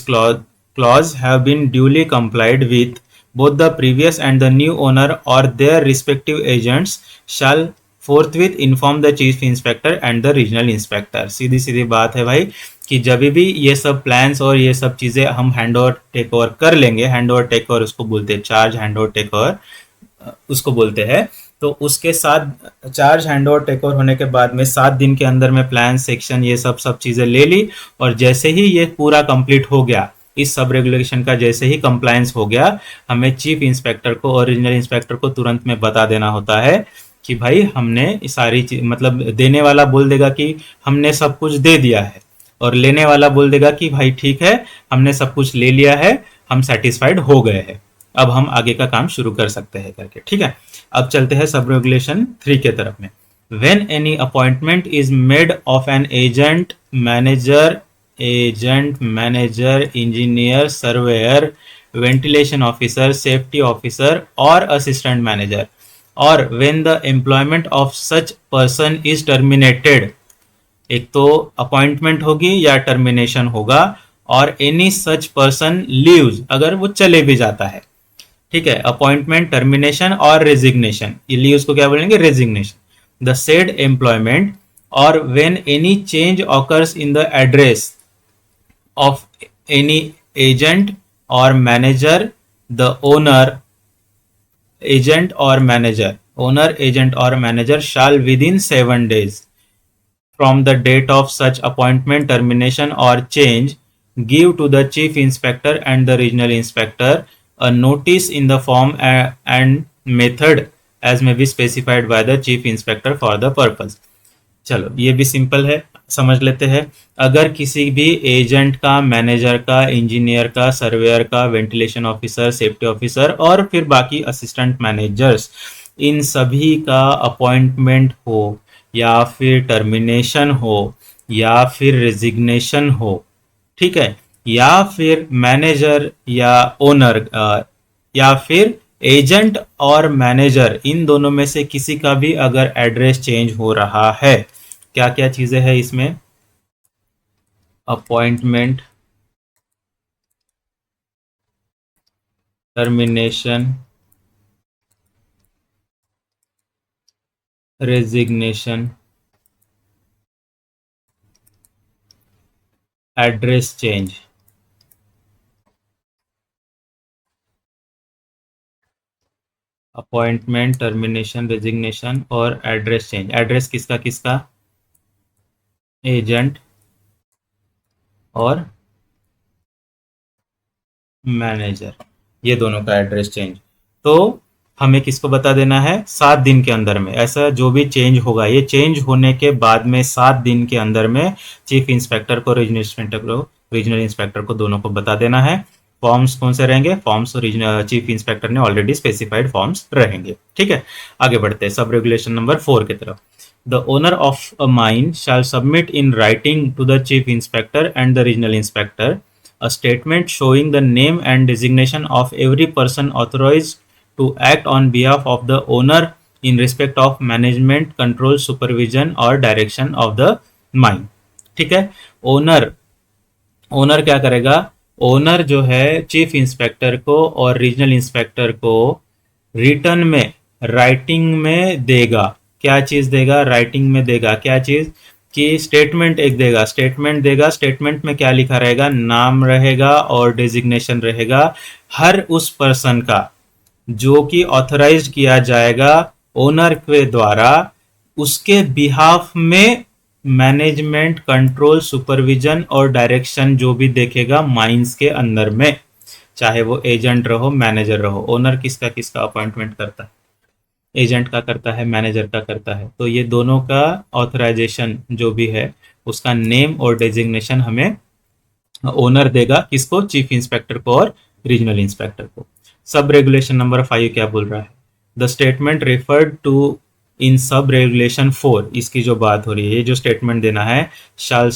clause have been duly complied with, both the previous and the new owner or their respective agents shall forthwith inform the chief inspector and the regional inspector। सीधी सीधी बात है भाई कि जब भी ये सब plans और ये सब चीज़ें हम हैंड ओवर टेक ओवर कर लेंगे, हैंड ओवर टेक ओवर उसको बोलते हैं, charge hand over take over उसको बोलते हैं, तो उसके साथ charge hand over take over होने के बाद में 7 दिन के अंदर में प्लान, सेक्शन, ये सब चीज़ें ले ली, और जैसे ही ये पूरा कंप्लीट हो गया, इस सब रेगुलेशन का जैसे ही कंप्लायंस हो गया, हमें चीफ इंस्पेक्टर को और रीजनल इंस्पेक्टर को तुरंत में बता देना होता है कि भाई हमने सारी चीज, मतलब देने वाला बोल देगा कि हमने सब कुछ दे दिया है, और लेने वाला बोल देगा कि भाई ठीक है हमने सब कुछ ले लिया है, हम सेटिस्फाइड हो गए हैं, अब हम आगे का काम शुरू कर सकते हैं करके। ठीक है। अब चलते हैं सब रेगुलेशन 3 के तरफ में। When any appointment is made of an agent, manager, engineer, surveyor, ventilation officer, safety officer or assistant manager, or when the employment of such person is terminated, एक तो अपॉइंटमेंट होगी या टर्मिनेशन होगा, और any such person leaves, अगर वो चले भी जाता है। ठीक है। अपॉइंटमेंट, टर्मिनेशन और रेजिग्नेशन, ये लीव्स को क्या बोलेंगे, रेजिग्नेशन। द सेड एम्प्लॉयमेंट और when any change occurs in the address of any agent और मैनेजर, द ओनर, एजेंट और मैनेजर, ओनर, एजेंट और manager shall within 7 days from the date of such appointment, termination or change give to the chief inspector and the regional inspector a notice in the form and method as may be specified by the chief inspector for the purpose। चलो ये भी simple है, समझ लेते हैं। अगर किसी भी एजेंट का, मैनेजर का, इंजीनियर का, सर्वेयर का, वेंटिलेशन ऑफिसर, सेफ्टी ऑफिसर और फिर बाकी असिस्टेंट मैनेजर्स, इन सभी का अपॉइंटमेंट हो या फिर टर्मिनेशन हो या फिर रेजिग्नेशन हो, ठीक है, या फिर मैनेजर या ओनर या फिर एजेंट और मैनेजर, इन दोनों में से किसी का भी अगर एड्रेस चेंज हो रहा है, क्या क्या चीजें हैं इसमें, appointment, termination, resignation, address change. Appointment, termination, resignation और एड्रेस चेंज। एड्रेस किसका किसका, एजेंट और मैनेजर, ये दोनों का एड्रेस चेंज। तो हमें किसको बता देना है, 7 दिन के अंदर में। ऐसा जो भी चेंज होगा, ये चेंज होने के बाद में 7 दिन के अंदर में चीफ इंस्पेक्टर को, रीजनल इंस्पेक्टर को दोनों को बता देना है। फॉर्म्स कौन से रहेंगे, फॉर्म्स चीफ इंस्पेक्टर ने ऑलरेडी स्पेसिफाइड फॉर्म्स रहेंगे। ठीक है। आगे बढ़ते हैं सब रेगुलेशन नंबर 4 की तरफ। The owner of a mine shall submit in writing to the chief inspector and the regional inspector a statement showing the name and designation of every person authorized to act on behalf of the owner in respect of management, control, supervision or direction of the mine। ठीक है। Owner क्या करेगा, owner जो है chief inspector को और regional inspector को return में, राइटिंग में देगा। क्या चीज देगा, राइटिंग में देगा। क्या चीज कि स्टेटमेंट एक देगा, स्टेटमेंट में क्या लिखा रहेगा, नाम रहेगा और डेजिग्नेशन रहेगा हर उस पर्सन का जो कि ऑथराइज्ड किया जाएगा ओनर के द्वारा उसके बिहाफ में मैनेजमेंट, कंट्रोल, सुपरविजन और डायरेक्शन जो भी देखेगा माइंस के अंदर में, चाहे वो एजेंट रहो, मैनेजर रहो। ओनर किसका किसका अपॉइंटमेंट करता है? एजेंट का करता है, मैनेजर का करता है। तो ये दोनों का ऑथराइजेशन जो भी है उसका नेम और डेजिग्नेशन हमें ओनर देगा, किसको? चीफ इंस्पेक्टर को और रीजनल इंस्पेक्टर को। सब रेगुलेशन नंबर 5 क्या बोल रहा है? The statement referred to in sub regulation 4, इसकी जो बात हो रही है, ये जो स्टेटमेंट देना है, shall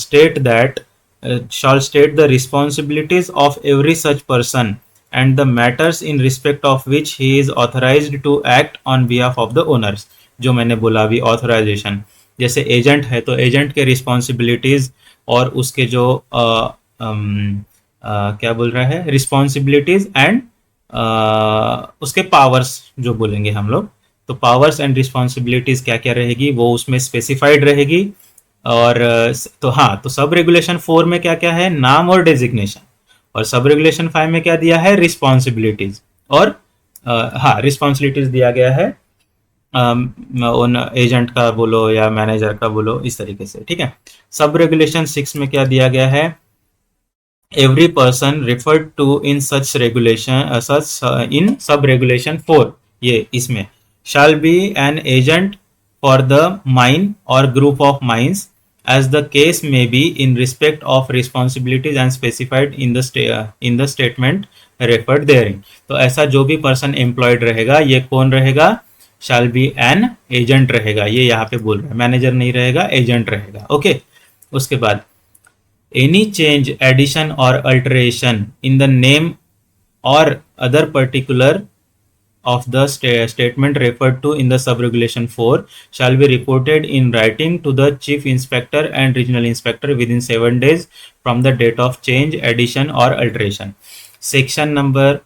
state the responsibilities of every such person and the matters in respect of which he is authorized to act on behalf of the owners। जो मैंने बोला अभी ऑथराइजेशन, जैसे एजेंट है तो एजेंट के रिस्पॉन्सिबिलिटीज और उसके जो क्या बोल रहा है, रिस्पॉन्सिबिलिटीज एंड उसके पावर्स जो बोलेंगे हम लोग, तो पावर्स एंड रिस्पॉन्सिबिलिटीज क्या क्या रहेगी वो उसमें स्पेसिफाइड रहेगी। और तो हाँ, तो सब रेगुलेशन 4 में क्या क्या है? नाम और डेजिग्नेशन। और सब रेगुलेशन 5 में क्या दिया है? रिस्पॉन्सिबिलिटीज। और हाँ, रिस्पॉन्सिबिलिटीज दिया गया है उन एजेंट का बोलो या मैनेजर का बोलो, इस तरीके से, ठीक है। सब रेगुलेशन 6 में क्या दिया गया है? Every person referred to in such regulation in sub regulation 4, ये इसमें shall be an agent for the mine or group of mines as the case may be in respect of responsibilities and specified in the statement referred therein। तो ऐसा जो भी person employed रहेगा, ये कौन रहेगा? shall be an agent रहेगा। ये यहाँ पे बोल रहा है, मैनेजर नहीं रहेगा, एजेंट रहेगा। ओके, उसके बाद एनी चेंज, एडिशन और अल्टरेशन इन द नेम और other particular of the statement referred to in the sub-regulation 4 shall be reported in writing to the chief inspector and regional inspector within 7 days from the date of change, addition or alteration। Section number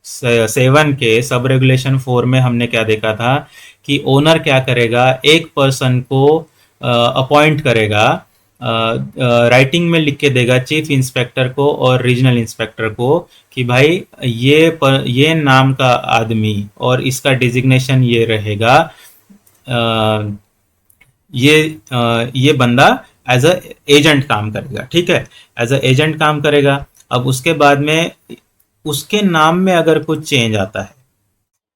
7 के सब regulation 4 में हमने क्या देखा था कि owner क्या करेगा? एक पर्सन को अपॉइंट करेगा, राइटिंग में लिख के देगा चीफ इंस्पेक्टर को और रीजनल इंस्पेक्टर को कि भाई ये नाम का आदमी और इसका डिजिग्नेशन ये रहेगा, ये बंदा एज अ एजेंट काम करेगा, ठीक है, एज अ एजेंट काम करेगा। अब उसके बाद में उसके नाम में अगर कुछ चेंज आता है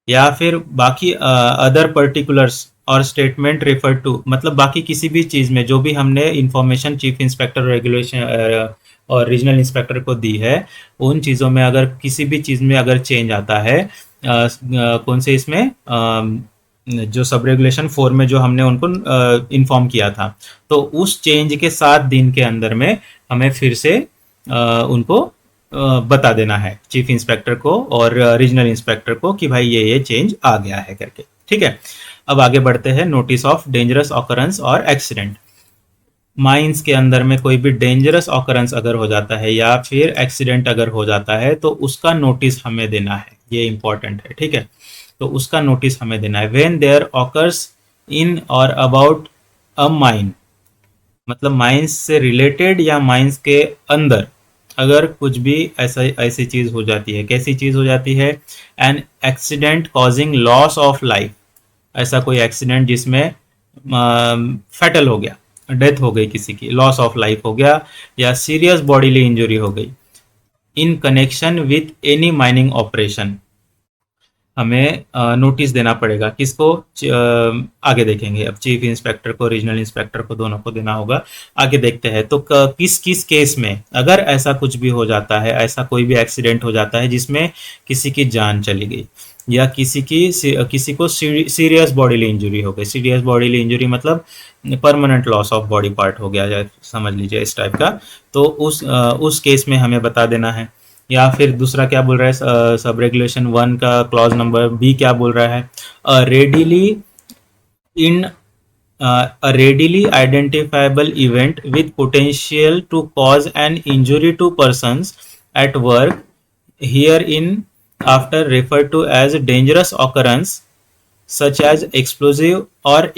या फिर बाकी अदर पर्टिकुलर्स और स्टेटमेंट रेफर टू, मतलब बाकी किसी भी चीज़ में जो भी हमने इंफॉर्मेशन चीफ इंस्पेक्टर रेगुलेशन और रीजनल इंस्पेक्टर को दी है, उन चीज़ों में अगर किसी भी चीज़ में अगर चेंज आता है, कौन से इसमें जो सब रेगुलेशन 4 में जो हमने उनको इन्फॉर्म किया था, तो उस चेंज के 7 दिन के अंदर में हमें फिर से उनको बता देना है, चीफ इंस्पेक्टर को और रीजनल इंस्पेक्टर को, कि भाई ये चेंज आ गया है करके, ठीक है। अब आगे बढ़ते हैं, नोटिस ऑफ डेंजरस ऑकरेंस और एक्सीडेंट। माइंस के अंदर में कोई भी डेंजरस ऑकरेंस अगर हो जाता है या फिर एक्सीडेंट अगर हो जाता है तो उसका नोटिस हमें देना है, ये इंपॉर्टेंट है, ठीक है। तो उसका नोटिस हमें देना है। व्हेन देयर ऑकर्स इन और अबाउट अ माइन, मतलब माइंस से रिलेटेड या माइंस के अंदर अगर कुछ भी ऐसी चीज़ हो जाती है, कैसी चीज़ हो जाती है? An accident causing loss of life, ऐसा कोई एक्सीडेंट जिसमें फैटल हो गया, डेथ हो गई किसी की, लॉस ऑफ लाइफ हो गया, या सीरियस बॉडीली इंजरी हो गई in connection with any mining operation, हमें नोटिस देना पड़ेगा। किसको? आगे देखेंगे, अब चीफ इंस्पेक्टर को, रीजनल इंस्पेक्टर को, दोनों को देना होगा। आगे देखते हैं तो किस किस केस में अगर ऐसा कुछ भी हो जाता है, ऐसा कोई भी एक्सीडेंट हो जाता है जिसमें किसी की जान चली गई या किसी को सीरियस बॉडीली इंजरी हो गई। सीरियस बॉडीली इंजरी मतलब permanent loss of body part हो गया, या समझ लीजिए इस टाइप का, तो उस केस में हमें बता देना है। या फिर दूसरा क्या बोल रहा है, सब रेगुलेशन 1 का क्लॉज नंबर बी क्या बोल रहा है? Readily identifiable event with potential to cause an injury to persons at work hereinafter refer to as dangerous occurrence such as explosive और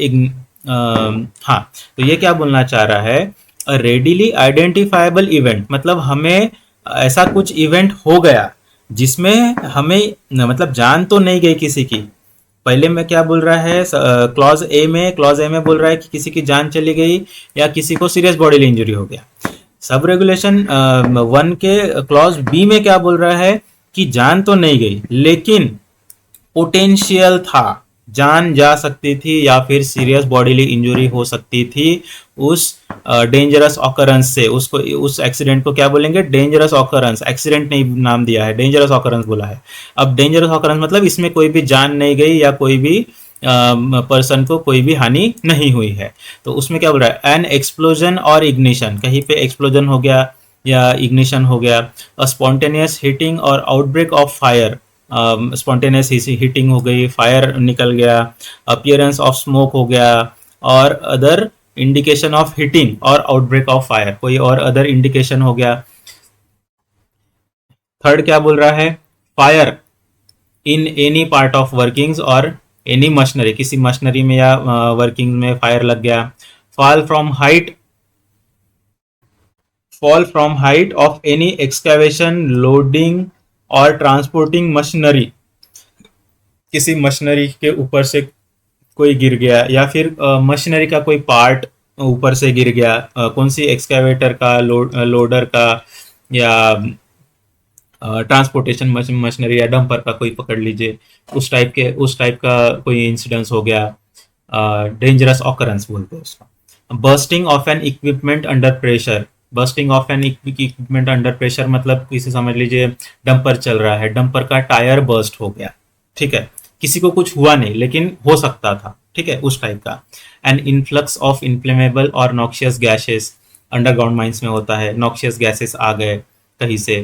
हाँ, तो ये क्या बोलना चाह रहा है? रेडिली आइडेंटिफाइबल इवेंट मतलब हमें ऐसा कुछ इवेंट हो गया जिसमें हमें मतलब जान तो नहीं गई किसी की, पहले में क्या बोल रहा है, क्लॉज ए में बोल रहा है कि किसी की जान चली गई या किसी को सीरियस बॉडीली इंजरी हो गया। सब रेगुलेशन 1 के क्लॉज बी में क्या बोल रहा है कि जान तो नहीं गई लेकिन पोटेंशियल था, जान जा सकती थी या फिर सीरियस बॉडीली इंजरी हो सकती थी उस डेंजरस ऑकरेंस से। उसको, उस एक्सीडेंट को क्या बोलेंगे, डेंजरस ऑकरेंस। एक्सीडेंट नहीं नाम दिया है, डेंजरस ऑकरेंस बोला है। अब डेंजरस ऑकरेंस मतलब इसमें कोई भी जान नहीं गई या कोई भी पर्सन को कोई भी हानि नहीं हुई है। तो उसमें क्या बोल रहा है, एन एक्सप्लोजन और इग्निशन, कहीं पे एक्सप्लोजन हो गया या इग्निशन हो गया। अ स्पॉन्टेनियस हिटिंग और outbreak of fire, spontaneous heating हो गई, फायर निकल गया, अपीयरेंस ऑफ स्मोक हो गया, और अदर इंडिकेशन ऑफ हीटिंग और आउटब्रेक ऑफ फायर, कोई और अदर इंडिकेशन हो गया। थर्ड क्या बोल रहा है, fire in any part of workings और एनी मशीनरी, किसी मशीनरी में या वर्किंग में फायर लग गया। Fall from height of any excavation, loading और ट्रांसपोर्टिंग मशीनरी, किसी मशीनरी के ऊपर से कोई गिर गया या फिर मशीनरी का कोई पार्ट ऊपर से गिर गया, कौन सी, एक्सकेवेटर का, लोडर का, या ट्रांसपोर्टेशन मशीनरी या डंपर का कोई पकड़ लीजिए, उस टाइप का कोई इंसिडेंस हो गया, डेंजरस ऑकरेंस बोलते हैं उसको। Bursting of N equipment under pressure, bursting of N equipment under pressure मतलब किसी, समझ लीजिए डंपर चल रहा है, डंपर का टायर बर्स्ट हो गया, ठीक है, किसी को कुछ हुआ नहीं लेकिन हो सकता था, ठीक है, उस टाइप का। एन इन्फ्लक्स ऑफ इन्फ्लेमेबल और नॉक्शियस गैसेस, अंडरग्राउंड माइंस में होता है, नॉक्शियस गैसेस आ गए कहीं से।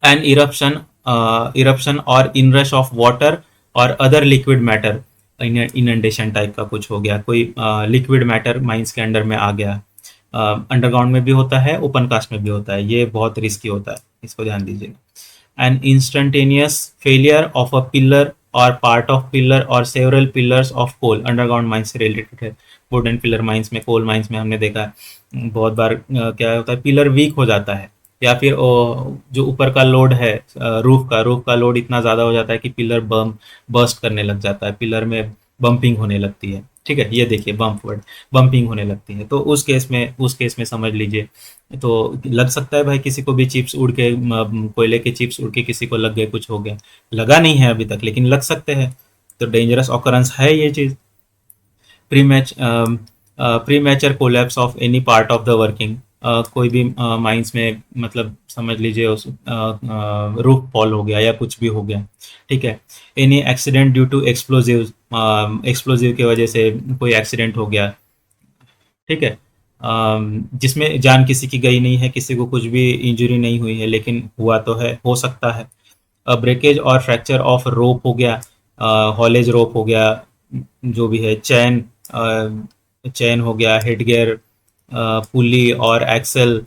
एन इरप्शन और इनरश ऑफ वाटर और other liquid matter, inundation type का कुछ हो गया, कोई लिक्विड मैटर माइंस के अंडर में आ गया। अंडरग्राउंड में भी होता है, ओपन कास्ट में भी होता है, ये बहुत रिस्की होता है, इसको ध्यान दीजिएगा। An instantaneous failure of a pillar और पार्ट ऑफ पिलर और several pillars of coal, underground mines से रिलेटेड है। वुडन पिलर माइंस में, कोल माइंस में हमने देखा है बहुत बार क्या होता है, पिलर वीक हो जाता है या फिर जो ऊपर का लोड है, रूफ का लोड इतना ज़्यादा हो जाता है कि पिलर बर्स्ट करने लग जाता है, पिलर में बम्पिंग होने लगती है, ठीक है, ये देखिए बम्प वर्ड, बम्पिंग होने लगती है। तो उस केस में समझ लीजिए, तो लग सकता है भाई किसी को भी चिप्स उड़ के, कोयले के चिप्स उड़ के किसी को लग गए, कुछ हो गया, लगा नहीं है अभी तक लेकिन लग सकते हैं, तो डेंजरस ऑकरेंस है ये चीज़। Premature collapse of any part of the working, कोई भी माइंस में मतलब समझ लीजिए उस रूफ फॉल हो गया या कुछ भी हो गया, ठीक है। Any accident due to explosive, explosive की वजह से कोई एक्सीडेंट हो गया, ठीक है, जिसमें जान किसी की गई नहीं है, किसी को कुछ भी इंजरी नहीं हुई है लेकिन हुआ तो है, हो सकता है। ब्रेकेज और फ्रैक्चर ऑफ रोप हो गया, हॉलेज रोप हो गया, जो भी है, चैन हो गया, हेड गियर, पुली और एक्सल,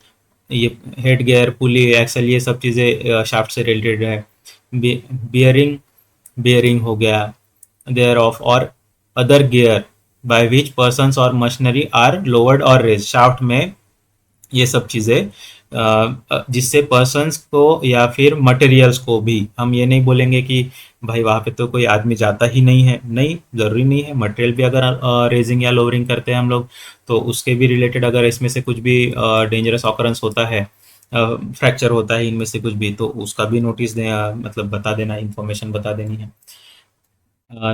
ये हेड गियर, पुली, एक्सल, ये सब चीज़ें शाफ्ट से रिलेटेड है। बियरिंग बियरिंग हो गया, देयर ऑफ और other gear by which persons और मशीनरी आर लोवर्ड और रेज, शाफ्ट में ये सब चीज़ें जिससे पर्सन्स को या फिर मटेरियल्स को भी, हम ये नहीं बोलेंगे कि भाई वहाँ पे तो कोई आदमी जाता ही नहीं है, नहीं, ज़रूरी नहीं है, मटेरियल भी अगर रेजिंग या लोअरिंग करते हैं हम लोग तो उसके भी रिलेटेड अगर इसमें से कुछ भी डेंजरस ऑकरेंस होता है, फ्रैक्चर होता है इनमें से कुछ भी, तो उसका भी नोटिस दें, मतलब बता देना, इन्फॉर्मेशन बता देनी है।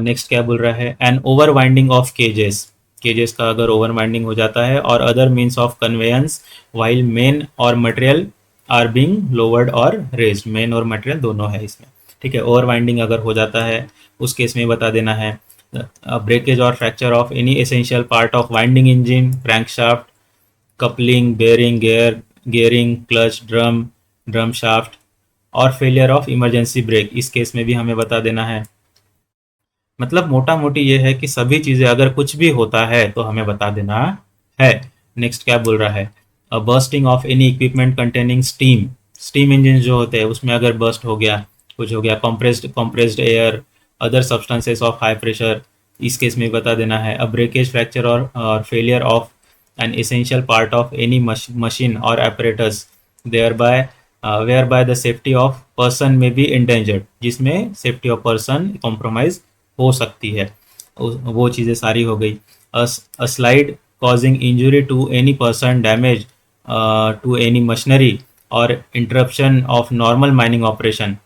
नेक्स्ट क्या बोल रहा है, एन ओवर वाइंडिंग ऑफ केजेस, केजेस का अगर ओवर वाइंडिंग हो जाता है, और other means of conveyance while main और मटेरियल आर बीइंग लोवर्ड और रेज्ड, मेन और मटेरियल दोनों है इसमें, ठीक है। ओवर वाइंडिंग अगर हो जाता है उस केस में बता देना है। ब्रेकेज और fracture of any essential part of winding engine, crankshaft, coupling, bearing, gearing, clutch, drum shaft, और फेलियर ऑफ इमरजेंसी ब्रेक, इस केस में भी हमें बता देना है। मतलब मोटा मोटी ये है कि सभी चीज़ें अगर कुछ भी होता है तो हमें बता देना है। नेक्स्ट क्या बोल रहा है, bursting of any equipment containing steam, steam engine जो होते हैं उसमें अगर बर्स्ट हो गया, कुछ हो गया, compressed air, other substances of high pressure, इस केस में बता देना है। अ ब्रेकेज, फ्रैक्चर और failure of an essential part of any machine और apparatus thereby whereby the safety of person may be endangered, जिसमें सेफ्टी ऑफ पर्सन कॉम्प्रोमाइज हो सकती है, वो चीज़ें सारी हो गई। A slide causing injury to any person, damage to any machinery और interruption of normal mining operation,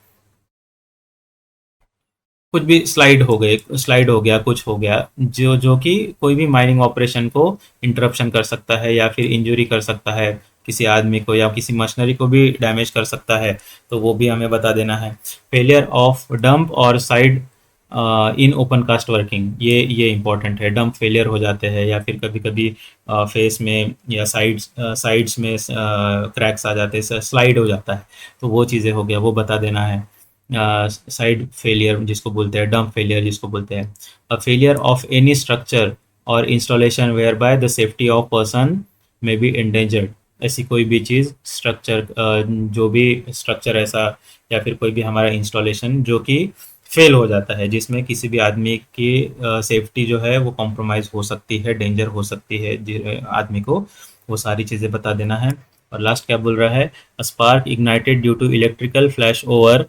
कुछ भी स्लाइड हो गए, स्लाइड हो गया, कुछ हो गया जो जो कि कोई भी माइनिंग ऑपरेशन को इंटरप्शन कर सकता है या फिर इंजरी कर सकता है किसी आदमी को या किसी मशीनरी को भी डैमेज कर सकता है, तो वो भी हमें बता देना है। फेलियर ऑफ डंप और side in open cast working, ये इंपॉर्टेंट है। डंप फेलियर हो जाते हैं या फिर कभी कभी फेस में या साइड्स में क्रैक्स आ जाते हैं, स्लाइड हो जाता है, तो वो चीज़ें हो गया, वो बता देना है। साइड फेलियर जिसको बोलते हैं, डंप फेलियर जिसको बोलते हैं। A failure of any structure और installation where by the safety of person may be endangered, ऐसी कोई भी चीज़ स्ट्रक्चर, जो भी स्ट्रक्चर ऐसा या फिर कोई भी हमारा इंस्टॉलेशन जो कि फेल हो जाता है, जिसमें किसी भी आदमी की सेफ्टी जो है वो कॉम्प्रोमाइज़ हो सकती है, डेंजर हो सकती है आदमी को, वो सारी चीज़ें बता देना है। और लास्ट क्या बोल रहा है, spark ignited due to electrical flashover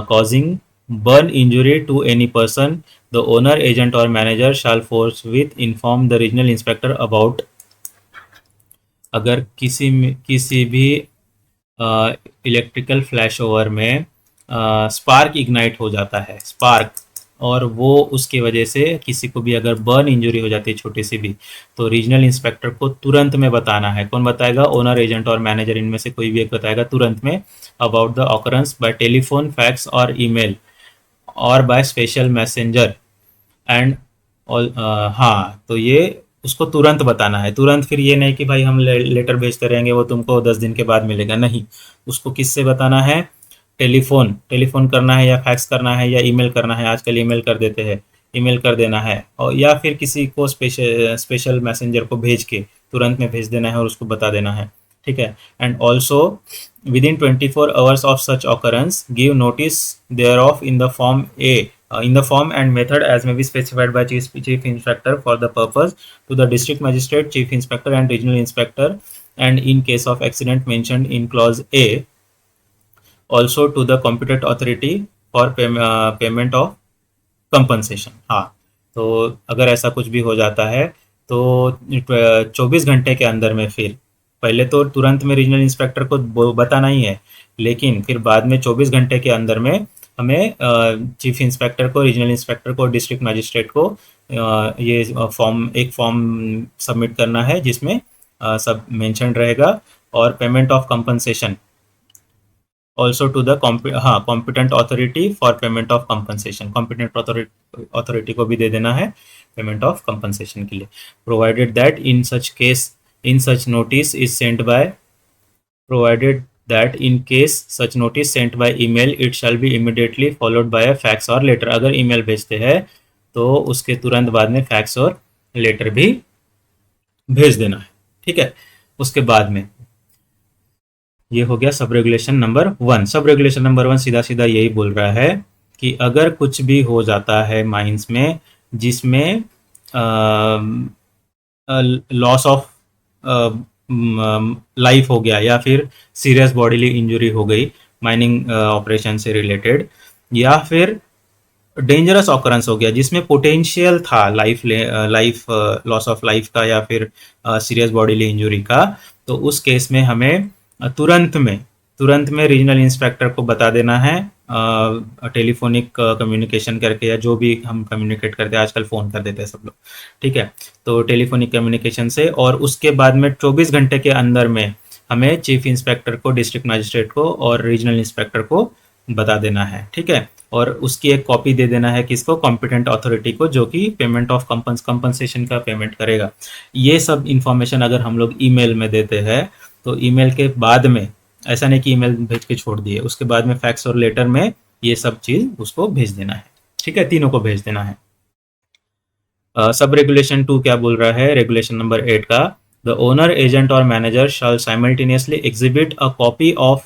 causing burn injury to any person, the owner, agent or manager shall forthwith inform the regional inspector about। अगर किसी भी इलेक्ट्रिकल फ्लैश ओवर में स्पार्क इग्नाइट हो जाता है, स्पार्क, और वो उसकी वजह से किसी को भी अगर बर्न इंजरी हो जाती है छोटी सी भी, तो रीजनल इंस्पेक्टर को तुरंत में बताना है। कौन बताएगा, ओनर, एजेंट और मैनेजर, इनमें से कोई भी एक बताएगा तुरंत में। About the occurrence bye telephone, fax और ईमेल और by special messenger and all. हाँ, तो ये उसको तुरंत बताना है, तुरंत। फिर ये नहीं कि भाई हम लेटर भेजते रहेंगे वो तुमको 10 दिन के बाद मिलेगा, नहीं। उसको किससे बताना है, टेलीफोन करना है या फैक्स करना है या ईमेल करना है, आजकल ईमेल कर देते हैं, ईमेल कर देना है, और या फिर किसी को स्पेशल मैसेंजर को भेज के तुरंत में भेज देना है और उसको बता देना है, ठीक है। And also within 24 hours of such occurrence give notice thereof in the form A, in the form and method as may be specified by chief inspector for the purpose to the district magistrate, chief inspector and regional inspector, and in case of accident mentioned in clause A also to the competent authority for payment of compensation। हाँ, तो अगर ऐसा कुछ भी हो जाता है तो 24 घंटे के अंदर में, फिर पहले तो तुरंत में रीजनल इंस्पेक्टर को बताना ही है, लेकिन फिर बाद में 24 घंटे के अंदर में हमें चीफ इंस्पेक्टर को, रीजनल इंस्पेक्टर को, डिस्ट्रिक्ट मजिस्ट्रेट को ये एक फॉर्म सबमिट करना है जिसमें सब मेंशन रहेगा, और payment of compensation also to the competent authority for payment of compensation, competent authority को भी दे देना है पेमेंट ऑफ कंपनसेशन के लिए। Provided that in such case in such notice is sent by, provided that in case such notice sent by email it shall be immediately followed by a fax or letter। अगर email भेजते हैं तो उसके तुरंत बाद में fax और letter भी भेज देना है, ठीक है। उसके बाद में ये हो गया sub regulation number 1। Sub regulation number 1 सीधा सीधा यही बोल रहा है कि अगर कुछ भी हो जाता है माइंस में जिसमें लॉस ऑफ लाइफ हो गया या फिर सीरियस बॉडीली इंजरी हो गई माइनिंग ऑपरेशन से रिलेटेड, या फिर डेंजरस ऑकरेंस हो गया जिसमें पोटेंशियल था लाइफ लॉस ऑफ लाइफ का या फिर सीरियस बॉडीली इंजरी का, तो उस केस में हमें तुरंत में रीजनल इंस्पेक्टर को बता देना है, टेलीफोनिक कम्युनिकेशन करके, या जो भी हम कम्युनिकेट करते हैं, आजकल फ़ोन कर देते हैं सब लोग, ठीक है। तो टेलीफोनिक कम्युनिकेशन से, और उसके बाद में 24 घंटे के अंदर में हमें चीफ इंस्पेक्टर को, डिस्ट्रिक्ट मजिस्ट्रेट को और रीजनल इंस्पेक्टर को बता देना है, ठीक है। और उसकी एक कॉपी दे देना है किसको, कॉम्पिटेंट अथॉरिटी को, जो कि पेमेंट ऑफ कंपनसेशन का पेमेंट करेगा। ये सब इंफॉर्मेशन अगर हम लोग ईमेल में देते हैं तो ईमेल के बाद में, ऐसा नहीं कि ईमेल भेज के छोड़ दिए, उसके बाद में फैक्स और लेटर में ये सब चीज़ उसको भेज देना है, ठीक है, तीनों को भेज देना है। सब रेगुलेशन 2 क्या बोल रहा है, रेगुलेशन नंबर 8 का, द ओनर, एजेंट और manager shall simultaneously exhibit a copy of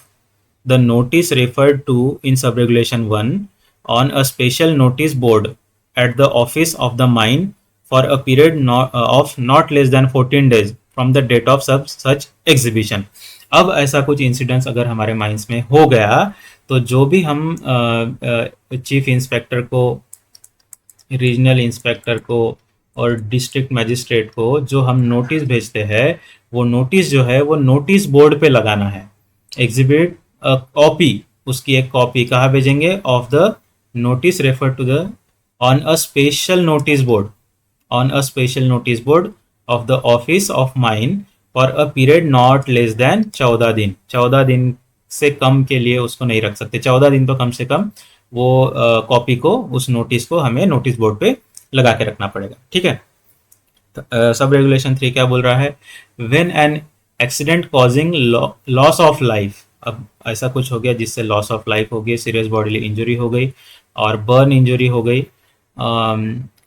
the notice referred to in sub regulation 1 on a special notice board at the office of the mine for a period of not less than 14 days from the date of such exhibition. अब ऐसा कुछ incidents अगर हमारे mines में हो गया तो जो भी हम चीफ इंस्पेक्टर को रीजनल इंस्पेक्टर को और डिस्ट्रिक्ट मैजिस्ट्रेट को जो हम नोटिस भेजते हैं, वो नोटिस जो है वो नोटिस बोर्ड पे लगाना है। एग्जिबिट अ कॉपी, उसकी एक कॉपी कहाँ भेजेंगे? Of the notice refer to the on a special notice board, on a special notice board of the office of mine for a period not less than 14 दिन। 14 दिन से कम के लिए उसको नहीं रख सकते। 14 दिन तो कम से कम वो कॉपी को, उस नोटिस को हमें नोटिस बोर्ड पे लगा के रखना पड़ेगा। ठीक है। सब रेगुलेशन 3 क्या बोल रहा है? When an accident causing loss of life, अब ऐसा कुछ हो गया जिससे लॉस ऑफ लाइफ हो गई, सीरियस बॉडीली इंजरी हो गई और बर्न इंजरी हो गई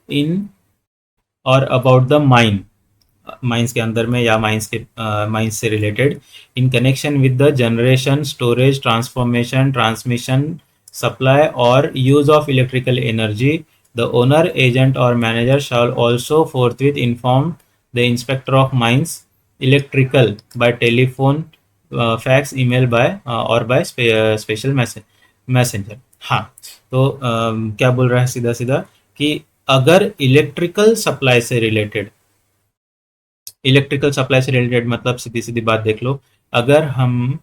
इन और अबाउट द माइन, माइंस के अंदर में या माइंस से related, in connection with the generation, storage, transformation, transmission, supply और use of electrical energy, the owner, agent और manager shall also forthwith inform the inspector of mines electrical by telephone, fax, email by और by special messenger. हाँ, तो क्या बोल रहा है सीधा सीधा कि अगर इलेक्ट्रिकल सप्लाई से रिलेटेड मतलब सीधी सीधी बात देख लो, अगर हम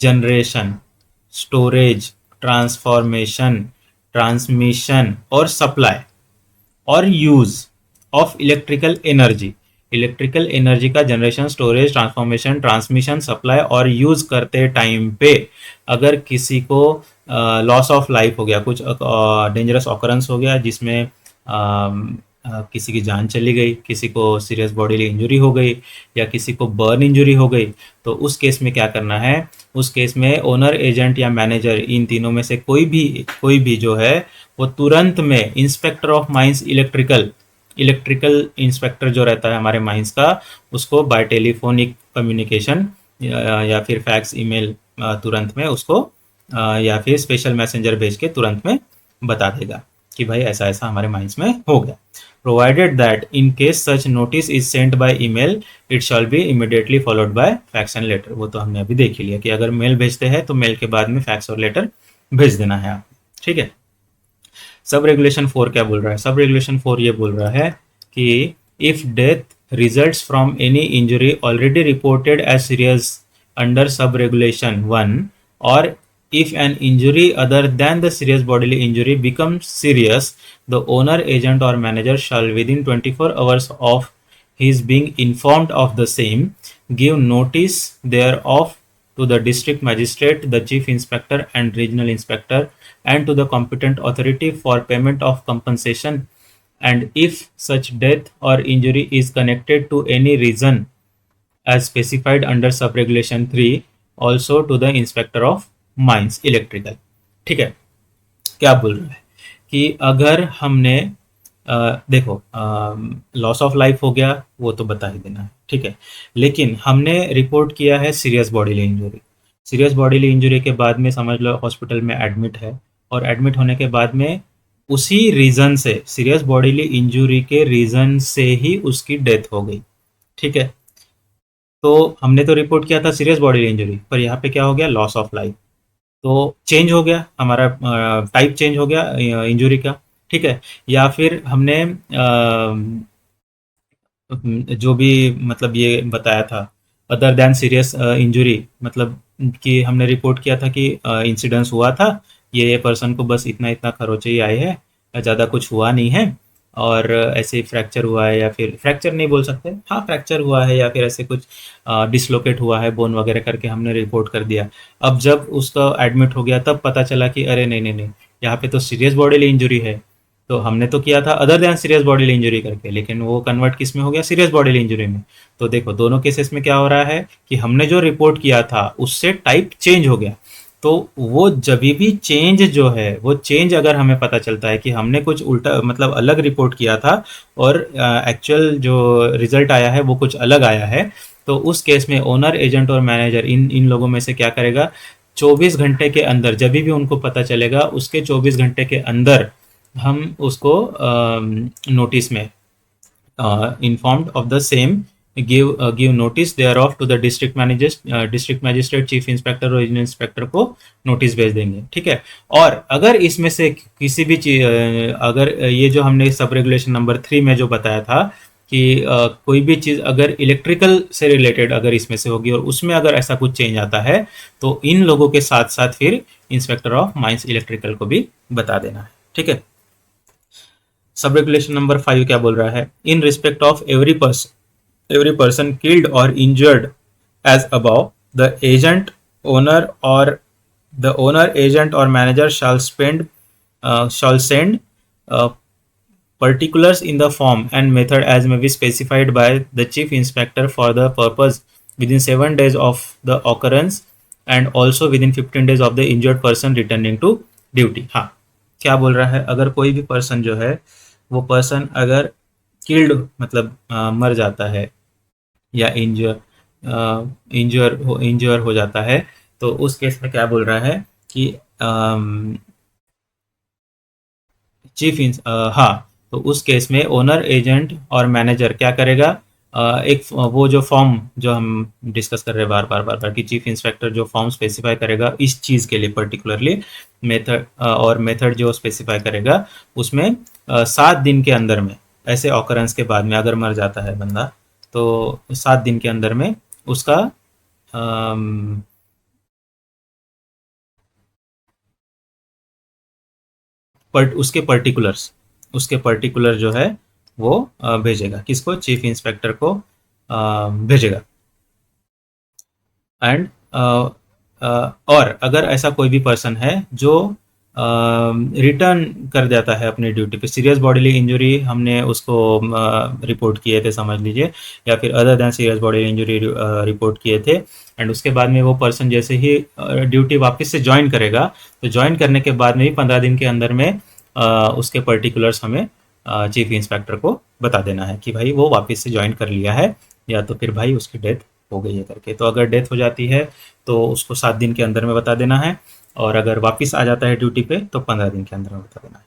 जनरेशन, स्टोरेज, ट्रांसफॉर्मेशन, ट्रांसमिशन और सप्लाई और यूज ऑफ इलेक्ट्रिकल एनर्जी का generation, storage, transformation, transmission, supply और यूज करते टाइम पे अगर किसी को लॉस ऑफ लाइफ हो गया, कुछ डेंजरस ऑकरेंस हो गया जिसमें किसी की जान चली गई, किसी को सीरियस बॉडीली इंजरी हो गई या किसी को बर्न इंजरी हो गई, तो उस केस में क्या करना है? उस केस में ओनर, एजेंट या मैनेजर, इन तीनों में से कोई भी जो है वो तुरंत में inspector of mines electrical inspector जो रहता है हमारे माइंस का, उसको बाय टेलीफोनिक कम्युनिकेशन या फिर फैक्स, ईमेल तुरंत में उसको या फिर स्पेशल मैसेंजर भेज के तुरंत में बता देगा कि भाई ऐसा ऐसा हमारे माइंस में हो गया। Provided that in case such notice is sent by email, it shall be immediately followed by fax and later. वो तो हमने अभी देख ही लिया कि अगर मेल भेजते हैं तो मेल के बाद में फैक्स और लेटर भेज देना है आप। ठीक है। सब रेगुलेशन 4 क्या बोल रहा है? सब रेगुलेशन 4 ये बोल रहा है कि if death results from any injury already reported as serious under sub regulation 1 और if an injury other than the serious bodily injury becomes serious, the owner, agent or manager shall within 24 hours of his being informed of the same give notice thereof to the district magistrate, the chief inspector and regional inspector and to the competent authority for payment of compensation, and if such death or injury is connected to any reason as specified under sub-regulation 3 also to the inspector of mines electrical. ठीक है। क्या बोल रहा है कि अगर हमने देखो लॉस ऑफ लाइफ हो गया वो तो बता ही देना है, ठीक है, लेकिन हमने रिपोर्ट किया है serious bodily injury. Serious bodily injury के बाद में समझ लो हॉस्पिटल में एडमिट है और एडमिट होने के बाद में उसी रीज़न से, सीरियस बॉडीली इंजरी के रीज़न से ही उसकी डेथ हो गई। ठीक है। तो हमने तो रिपोर्ट किया था सीरियस बॉडीली इंजरी, पर यहाँ पे क्या हो गया? Loss of life. तो चेंज हो गया हमारा, टाइप चेंज हो गया इंजरी का। ठीक है। या फिर हमने जो भी मतलब ये बताया था अदर देन सीरियस इंजरी, मतलब कि हमने रिपोर्ट किया था कि इंसिडेंस हुआ था, ये पर्सन को बस इतना इतना खरोचे ही आए हैं, ज़्यादा कुछ हुआ नहीं है और ऐसे ही फ्रैक्चर हुआ है, या फिर फ्रैक्चर नहीं बोल सकते, हाँ फ्रैक्चर हुआ है या फिर ऐसे कुछ डिसलोकेट हुआ है बोन वगैरह करके हमने रिपोर्ट कर दिया। अब जब उसका एडमिट हो गया तब पता चला कि अरे नहीं नहीं नहीं, यहाँ पे तो सीरियस बॉडीली इंजरी है। तो हमने तो किया था other than serious bodily injury करके, लेकिन वो कन्वर्ट किस में हो गया? सीरियस बॉडीली इंजरी में। तो देखो दोनों केसेस में क्या हो रहा है कि हमने जो रिपोर्ट किया था उससे टाइप चेंज हो गया। तो वो जब भी चेंज जो है, वो चेंज अगर हमें पता चलता है कि हमने कुछ उल्टा मतलब अलग रिपोर्ट किया था और एक्चुअल जो रिजल्ट आया है वो कुछ अलग आया है, तो उस केस में ओनर, एजेंट और मैनेजर इन लोगों में से क्या करेगा? 24 घंटे के अंदर, जब भी उनको पता चलेगा उसके 24 घंटे के अंदर हम उसको नोटिस में informed of the same give notice thereof to the district magistrate, chief inspector और रीजनल इंस्पेक्टर को नोटिस भेज देंगे, ठीक है। और अगर इसमें से किसी भी चीज, अगर ये जो हमने सब रेगुलेशन नंबर 3 में जो बताया था कि कोई भी चीज़ अगर इलेक्ट्रिकल से रिलेटेड अगर इसमें से होगी और उसमें अगर ऐसा कुछ चेंज आता है तो इन लोगों के साथ साथ फिर इंस्पेक्टर ऑफ माइंस इलेक्ट्रिकल को भी बता देना है, ठीक है। सब रेगुलेशन नंबर 5 क्या बोल रहा है? In respect of every person killed और injured as above, the agent owner और the owner, agent or manager shall send particulars in the form and method as may be specified by the chief inspector for the purpose within 7 days of the occurrence and also within 15 days of the injured person returning to duty। हाँ, क्या बोल रहा है? अगर कोई भी person जो है वो पर्सन अगर किल्ड मतलब मर जाता है या इंजर हो जाता है तो उस केस में क्या बोल रहा है कि हाँ, तो उस केस में ओनर, एजेंट और मैनेजर क्या करेगा? एक वो जो फॉर्म जो हम डिस्कस कर रहे हैं बार बार कि चीफ इंस्पेक्टर जो फॉर्म स्पेसिफाई करेगा इस चीज़ के लिए पर्टिकुलरली मेथड और मेथड जो स्पेसिफाई करेगा उसमें 7 दिन के अंदर में, ऐसे ऑकरेंस के बाद में अगर मर जाता है बंदा तो 7 दिन के अंदर में उसका उसके पर्टिकुलर जो है वो भेजेगा किसको? चीफ इंस्पेक्टर को भेजेगा। एंड और अगर ऐसा कोई भी पर्सन है जो रिटर्न कर जाता है अपनी ड्यूटी पे, सीरियस बॉडीली इंजरी हमने उसको रिपोर्ट किए थे समझ लीजिए, या फिर other than serious bodily injury report किए थे, एंड उसके बाद में वो पर्सन जैसे ही ड्यूटी वापस से ज्वाइन करेगा तो ज्वाइन करने के बाद में भी 15 दिन के अंदर में उसके पर्टिकुलर्स हमें चीफ इंस्पेक्टर को बता देना है कि भाई वो वापस से ज्वाइन कर लिया है या तो फिर भाई उसकी डेथ हो गई है करके। तो अगर डेथ हो जाती है तो उसको 7 दिन के अंदर में बता देना है, और अगर वापस आ जाता है ड्यूटी पे तो 15 दिन के अंदर में बता देना है,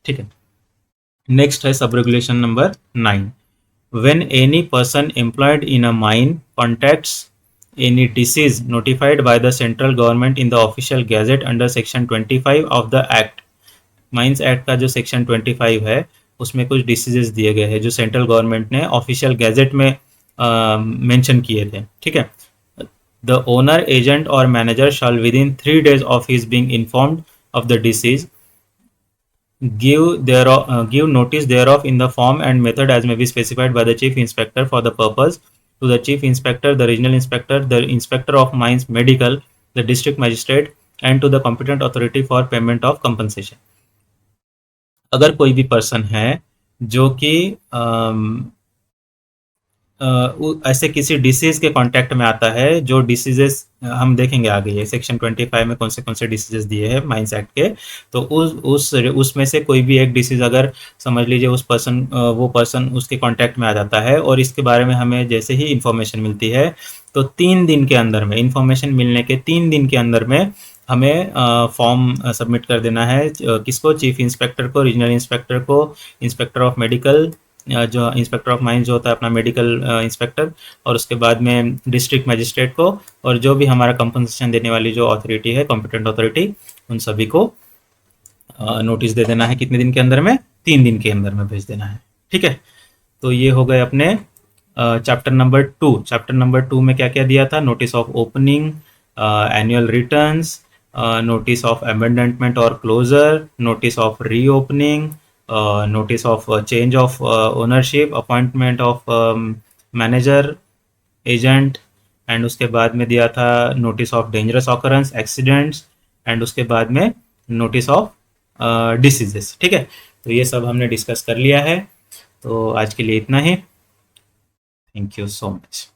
ठीक है। नेक्स्ट है sub regulation number 9। When any person employed in a mine contacts any disease notified by the central government in the official gazette under section 25 of the act, mines act का जो सेक्शन 25 है उसमें कुछ diseases दिए गए हैं जो central government ने ऑफिशियल गैजेट में मेंशन किए थे, ठीक है। The owner, agent or manager shall within 3 days of his being informed of the disease give notice thereof in the form and method as may be specified by the chief inspector for the purpose to the chief inspector, the regional inspector, the inspector of mines medical, the district magistrate and to the competent authority for payment of compensation। अगर कोई भी person है जो कि ऐसे किसी disease के contact में आता है, जो डिसीजेस हम देखेंगे आगे, ये सेक्शन 25 में कौन से डिसीजेस दिए हैं माइंस एक्ट के, तो उसमें से कोई भी एक डिसीज अगर समझ लीजिए वो पर्सन उसके कांटेक्ट में आ जाता है और इसके बारे में हमें जैसे ही इंफॉर्मेशन मिलती है तो 3 दिन के अंदर में, इंफॉर्मेशन मिलने के 3 दिन के अंदर में हमें फॉर्म सबमिट कर देना है किसको? चीफ इंस्पेक्टर को, रीजनल इंस्पेक्टर को, इंस्पेक्टर ऑफ मेडिकल जो इंस्पेक्टर ऑफ माइंस जो होता है अपना मेडिकल इंस्पेक्टर, और उसके बाद में डिस्ट्रिक्ट मजिस्ट्रेट को, और जो भी हमारा कंपनसेशन देने वाली जो अथॉरिटी है कॉम्पिटेंट अथॉरिटी, उन सभी को नोटिस दे देना है। कितने दिन के अंदर में? 3 दिन के अंदर में भेज देना है, ठीक है। तो ये हो गए अपने चैप्टर नंबर 2। चैप्टर नंबर 2 में क्या क्या दिया था? Notice of opening, annual returns, notice of amendment और closure, notice of reopening, notice of change of ownership, appointment of manager, agent, and उसके बाद में दिया था notice of dangerous occurrence, accidents, and उसके बाद में नोटिस ऑफ डिसीजेस, ठीक है। तो ये सब हमने डिस्कस कर लिया है, तो आज के लिए इतना ही। Thank you so much.